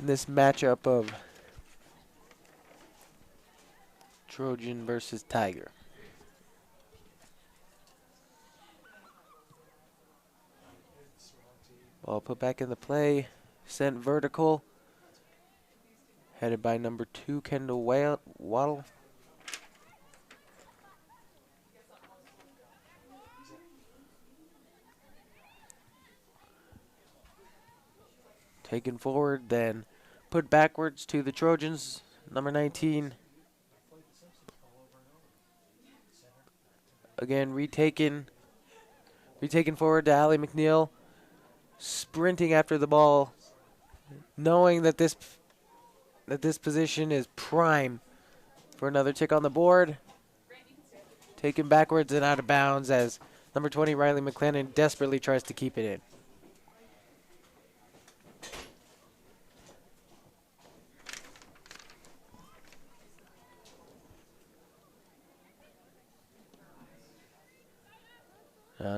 matchup of Trojan versus Tiger. Ball put back in the play, sent vertical, headed by number 2 Kendall Waddle. Taken forward, then put backwards to the Trojans, number 19. Again, retaken forward to Allie McNeil, sprinting after the ball, knowing that this position is prime for another tick on the board. Taken backwards and out of bounds as number 20 Riley McClellan desperately tries to keep it in.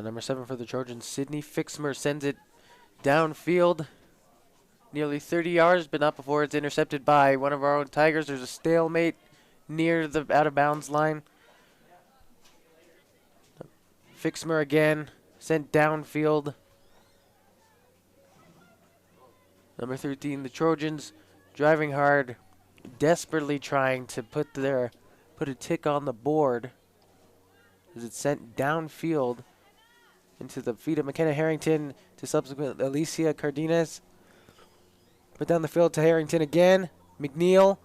Number 7 for the Trojans, Sydney Fixmer, sends it downfield, nearly 30 yards, but not before it's intercepted by one of our own Tigers. There's a stalemate near the out-of-bounds line. Fixmer again, sent downfield. Number 13, the Trojans, driving hard, desperately trying to put a tick on the board as it's sent downfield into the feet of McKenna Harrington to subsequent Alicia Cardenas. Put down the field to Harrington again. McNeil.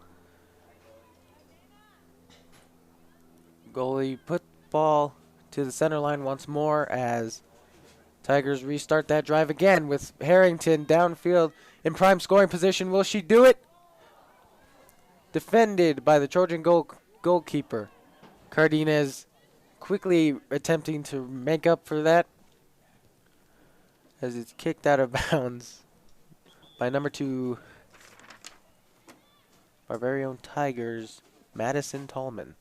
Goalie put ball to the center line once more as Tigers restart that drive again with Harrington downfield in prime scoring position. Will she do it? Defended by the Trojan goalkeeper. Cardenas quickly attempting to make up for that as it's kicked out of bounds by number 2, our very own Tigers, Madison Tallman.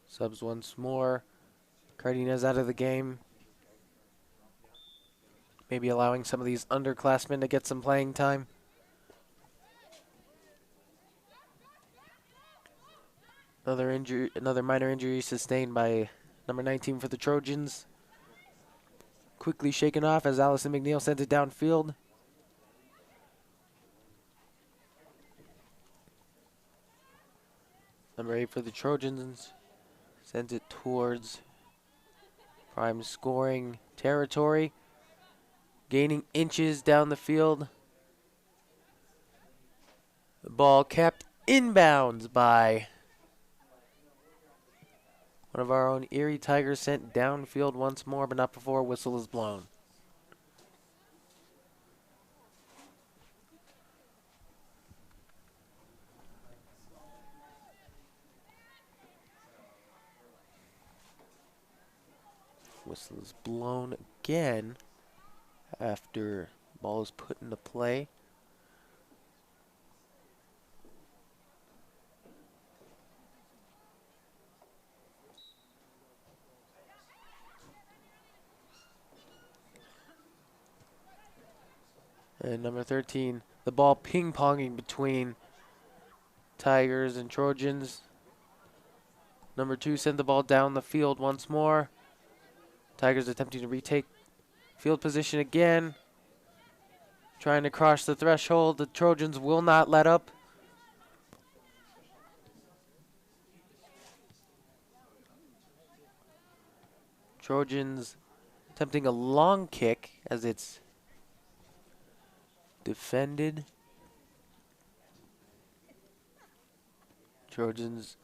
Subs once more. Cardenas out of the game. Maybe allowing some of these underclassmen to get some playing time. Another minor injury sustained by number 19 for the Trojans. quickly shaken off as Allison McNeil sends it downfield. Number 8 for the Trojans sends it towards prime scoring territory. Gaining inches down the field. The ball kept inbounds by one of our own Erie Tigers, sent downfield once more, but not before a whistle is blown. Whistle is blown again after ball is put into play. And number 13, the ball ping-ponging between Tigers and Trojans. Number 2 sent the ball down the field once more. Tigers attempting to retake field position again. Trying to cross the threshold. The Trojans will not let up. Trojans attempting a long kick as it's defended. Trojans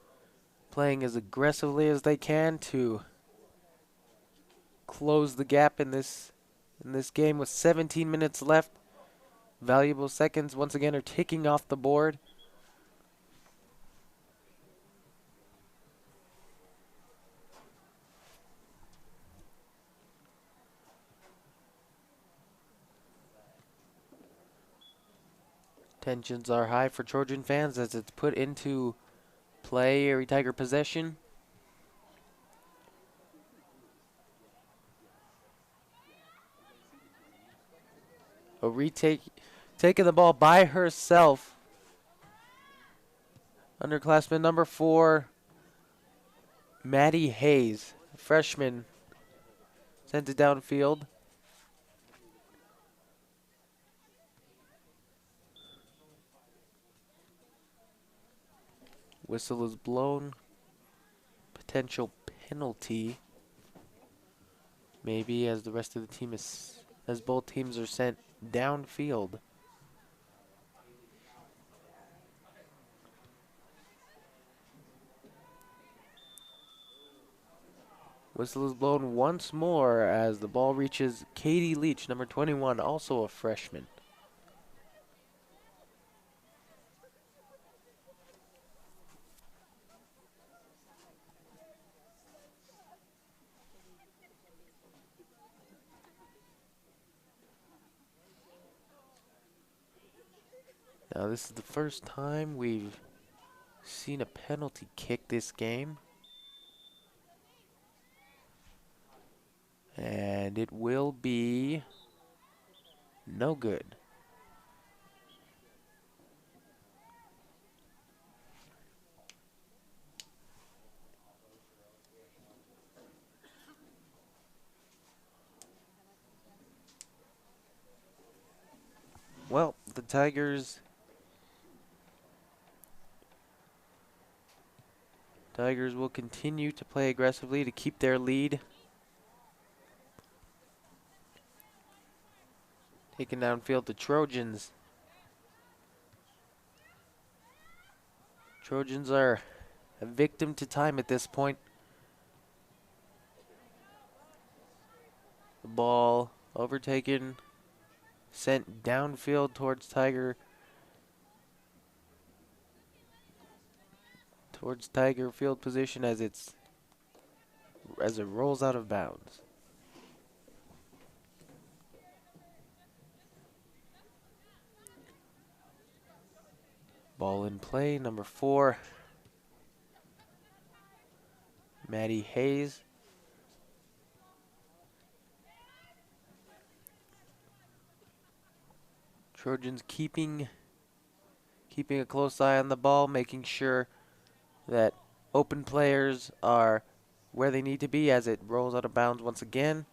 playing as aggressively as they can to close the gap in this game with 17 minutes left. Valuable seconds once again are ticking off the board. Tensions are high for Trojan fans as it's put into play. Erie Tiger possession. A retake, taking the ball by herself. Underclassman number 4, Maddie Hayes, freshman, sent it downfield. Whistle is blown. Potential penalty. Maybe as the rest of the team is, as both teams are sent downfield. Whistle is blown once more as the ball reaches Katie Leach, number 21, also a freshman. Now this is the first time we've seen a penalty kick this game. And it will be no good. Well, the Tigers will continue to play aggressively to keep their lead. Taking downfield the Trojans. Trojans are a victim to time at this point. The ball overtaken, sent downfield towards Tiger field position as it rolls out of bounds. Ball in play, number 4, Maddie Hayes. Trojans keeping a close eye on the ball, making sure that open players are where they need to be as it rolls out of bounds once again.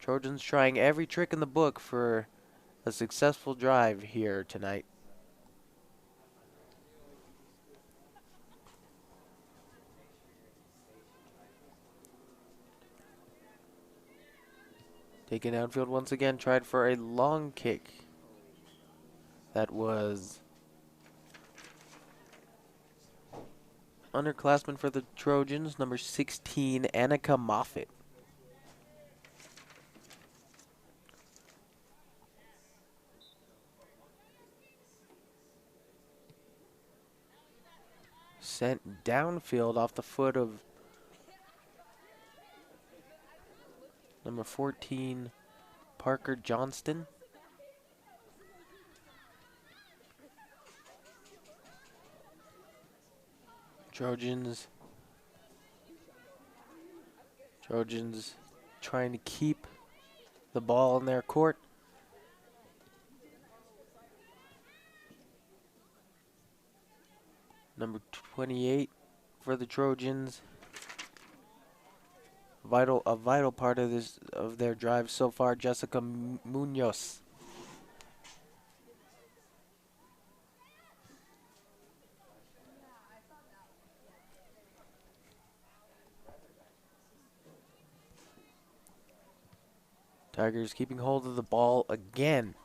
Trojans trying every trick in the book for a successful drive here tonight. Taken downfield once again, tried for a long kick. That was underclassman for the Trojans, number 16, Annika Moffitt. Sent downfield off the foot of number 14, Parker Johnston. Trojans trying to keep the ball in their court. Number 28 for the Trojans. A vital part of their drive so far, Jessica Munoz. Tigers keeping hold of the ball again.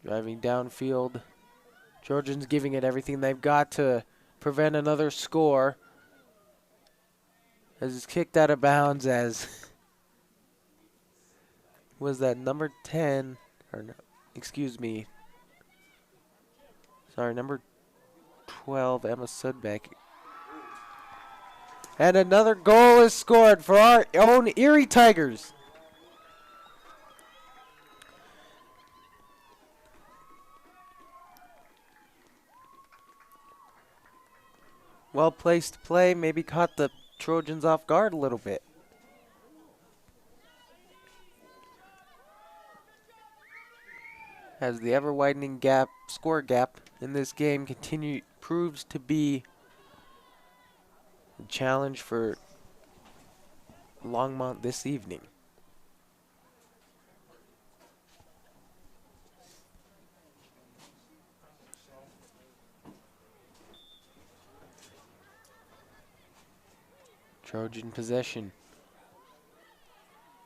Driving downfield. Trojans giving it everything they've got to prevent another score. As it's kicked out of bounds as was that number 10, or no, excuse me. Sorry, number 12, Emma Sudbeck. And another goal is scored for our own Erie Tigers. Well-placed play, maybe caught the Trojans off guard a little bit. As the ever-widening score gap in this game proves to be a challenge for Longmont this evening. Trojan possession.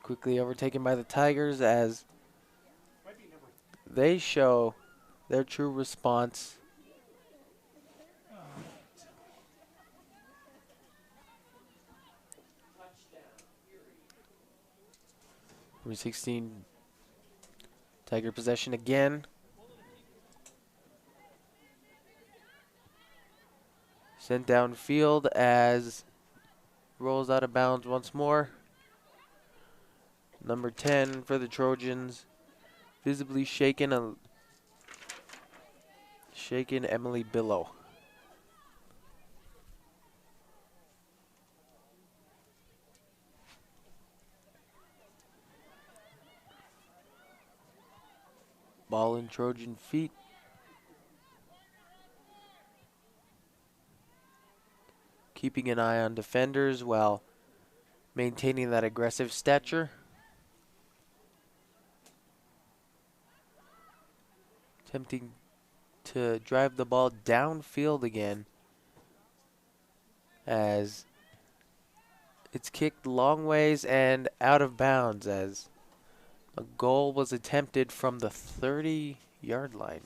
Quickly overtaken by the Tigers as they show their true response. Number 16, Tiger possession again. Sent downfield as rolls out of bounds once more. Number 10 for the Trojans, visibly shaken Emily Billow. Ball in Trojan feet. Keeping an eye on defenders while maintaining that aggressive stature. Attempting to drive the ball downfield again as it's kicked long ways and out of bounds as a goal was attempted from the 30-yard line.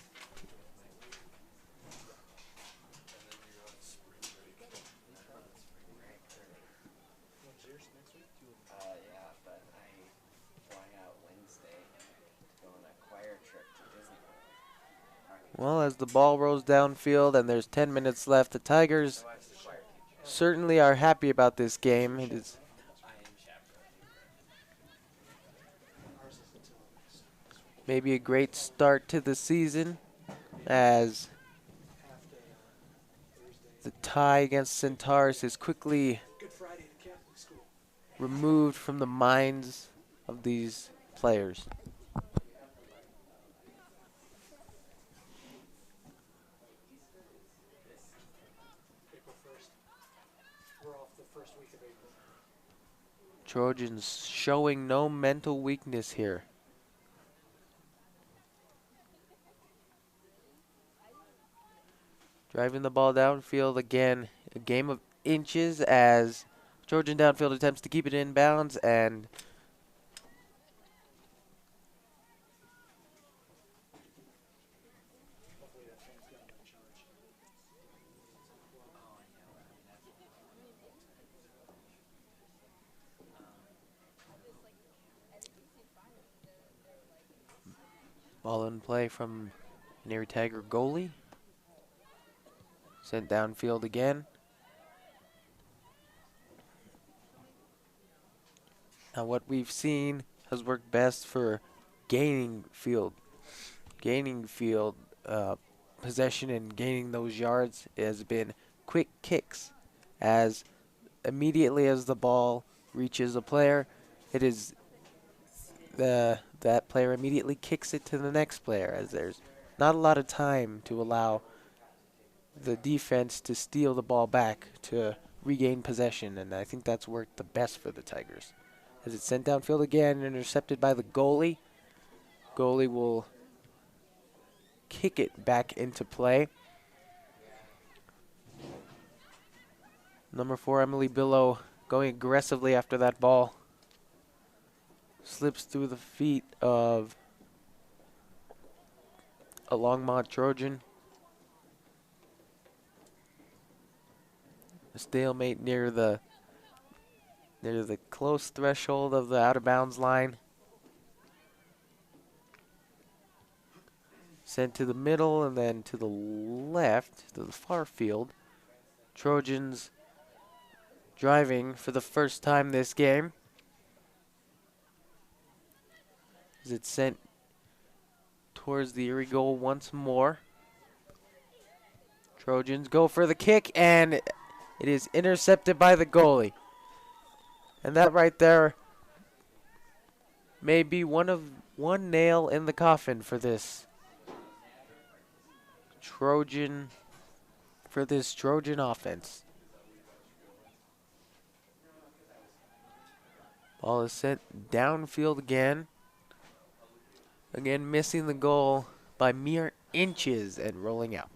Well, as the ball rolls downfield and there's 10 minutes left, the Tigers certainly are happy about this game. It is maybe a great start to the season as the tie against Centaurus is quickly removed from the minds of these players. Trojans showing no mental weakness here. Driving the ball downfield again. A game of inches as Trojan downfield attempts to keep it in bounds, and ball in play from an Erie Tiger goalie. Sent downfield again. Now what we've seen has worked best for gaining field possession and gaining those yards has been quick kicks. As immediately as the ball reaches a player, it is that player immediately kicks it to the next player, as there's not a lot of time to allow the defense to steal the ball back to regain possession, and I think that's worked the best for the Tigers. As it's sent downfield again, intercepted by the goalie. Goalie will kick it back into play. Number 4, Emily Billow, going aggressively after that ball. Slips through the feet of a Longmont Trojan. A stalemate near the close threshold of the out of bounds line. Sent to the middle and then to the left, to the far field. Trojans driving for the first time this game. As it's sent towards the Erie goal once more. Trojans go for the kick, and it is intercepted by the goalie. And that right there may be one nail in the coffin for this Trojan offense. Ball is sent downfield again. Again, missing the goal by mere inches and rolling out.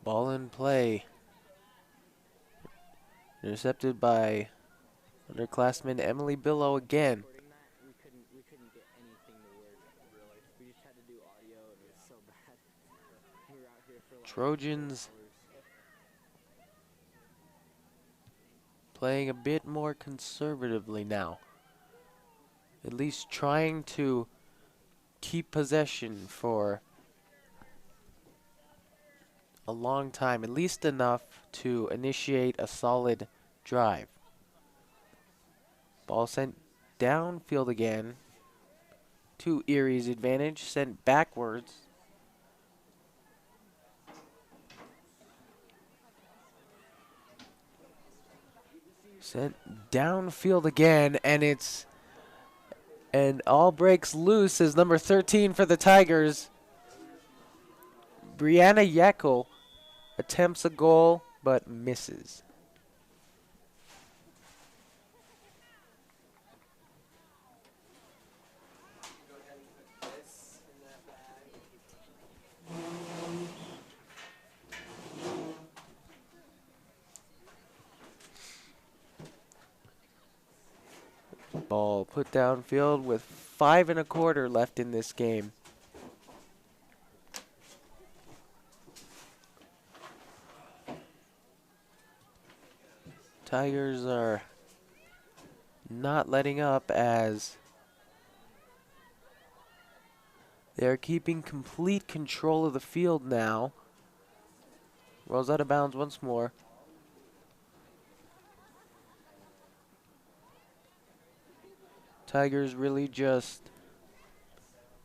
Ball in play. Intercepted by underclassman Emily Billow again. Trojans playing a bit more conservatively now. At least trying to keep possession for a long time, at least enough to initiate a solid drive. Ball sent downfield again to Erie's advantage, sent backwards. Sent downfield again, and all breaks loose as number 13 for the Tigers, Brianna Yeckel, attempts a goal but misses. Ball put downfield with 5 1/4 left in this game. Tigers are not letting up as they're keeping complete control of the field now. Rolls out of bounds once more. Tigers really just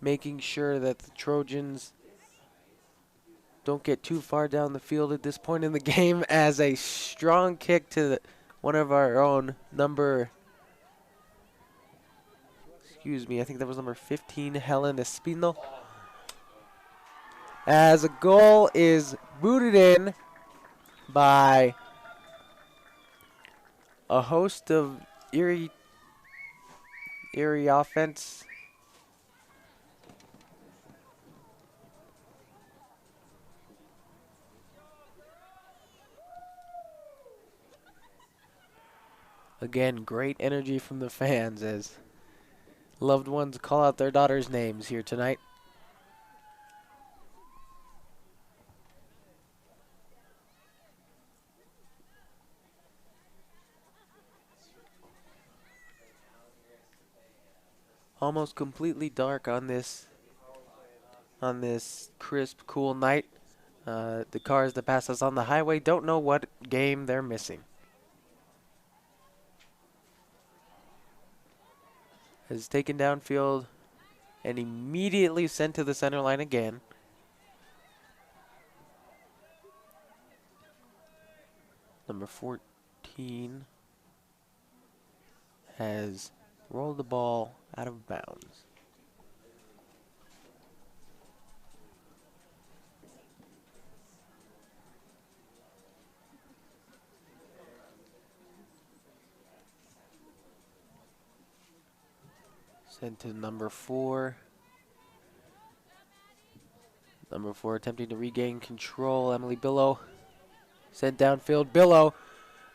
making sure that the Trojans don't get too far down the field at this point in the game, as a strong kick to one of our own I think that was number 15, Helen Espino. As a goal is booted in by a host of Erie offense. Again, great energy from the fans as loved ones call out their daughters' names here tonight. Almost completely dark on this crisp, cool night. The cars that pass us on the highway don't know what game they're missing. Is taken downfield and immediately sent to the center line again. Number 14 has rolled the ball out of bounds. Sent to number 4. Number 4 attempting to regain control. Emily Billow sent downfield. Billow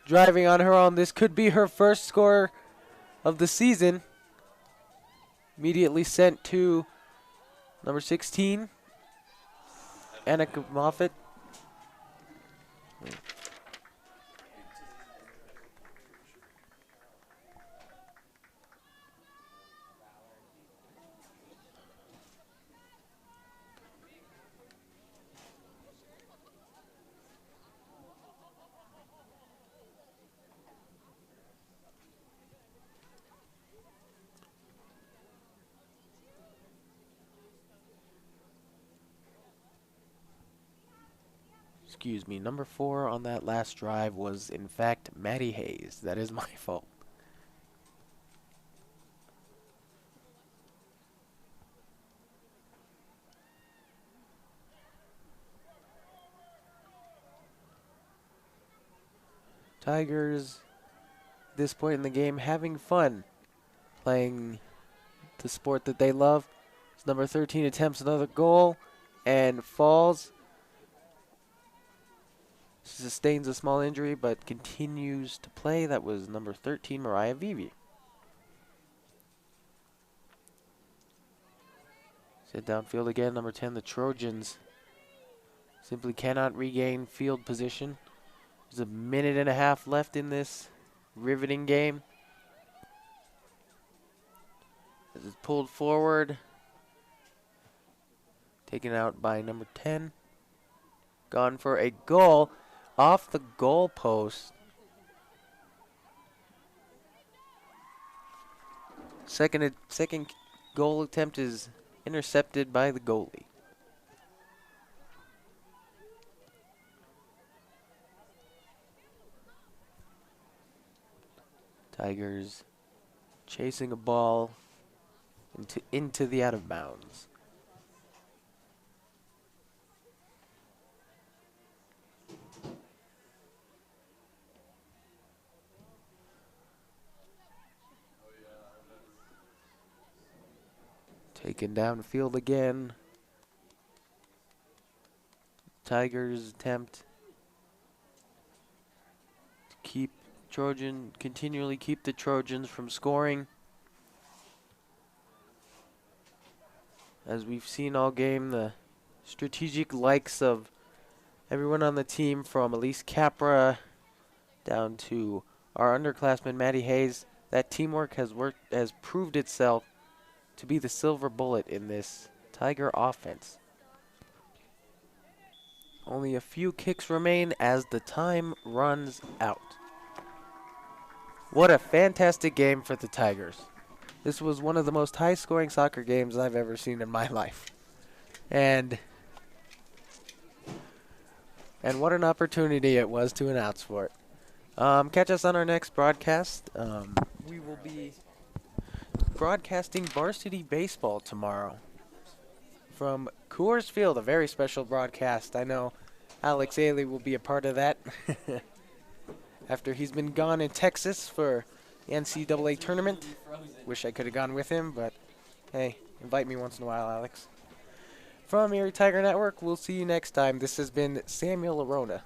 driving on her own. This could be her first score of the season. Immediately sent to number 16, Annika Moffitt. Excuse me, number 4 on that last drive was, in fact, Maddie Hayes. That is my fault. Tigers, at this point in the game, having fun playing the sport that they love. Number 13 attempts another goal and falls. Sustains a small injury, but continues to play. That was number 13, Mariah Vivi. Sent downfield again, number 10, the Trojans simply cannot regain field position. There's a minute and a half left in this riveting game. This is pulled forward. Taken out by number 10. Gone for a goal. Off the goal post. Second goal attempt is intercepted by the goalie. Tigers chasing a ball into the out of bounds. Taken downfield again. Tigers attempt to continually keep the Trojans from scoring. As we've seen all game, the strategic likes of everyone on the team, from Elise Capra down to our underclassman Maddie Hayes, that teamwork has proved itself to be the silver bullet in this Tiger offense. Only a few kicks remain as the time runs out. What a fantastic game for the Tigers. This was one of the most high-scoring soccer games I've ever seen in my life. And what an opportunity it was to announce for it. Catch us on our next broadcast. We will be broadcasting varsity baseball tomorrow from Coors Field, a very special broadcast. I know Alex Ailey will be a part of that after he's been gone in Texas for the NCAA tournament. Wish I could have gone with him, but hey, invite me once in a while, Alex. From Erie Tiger Network, we'll see you next time. This has been Samuel Arona.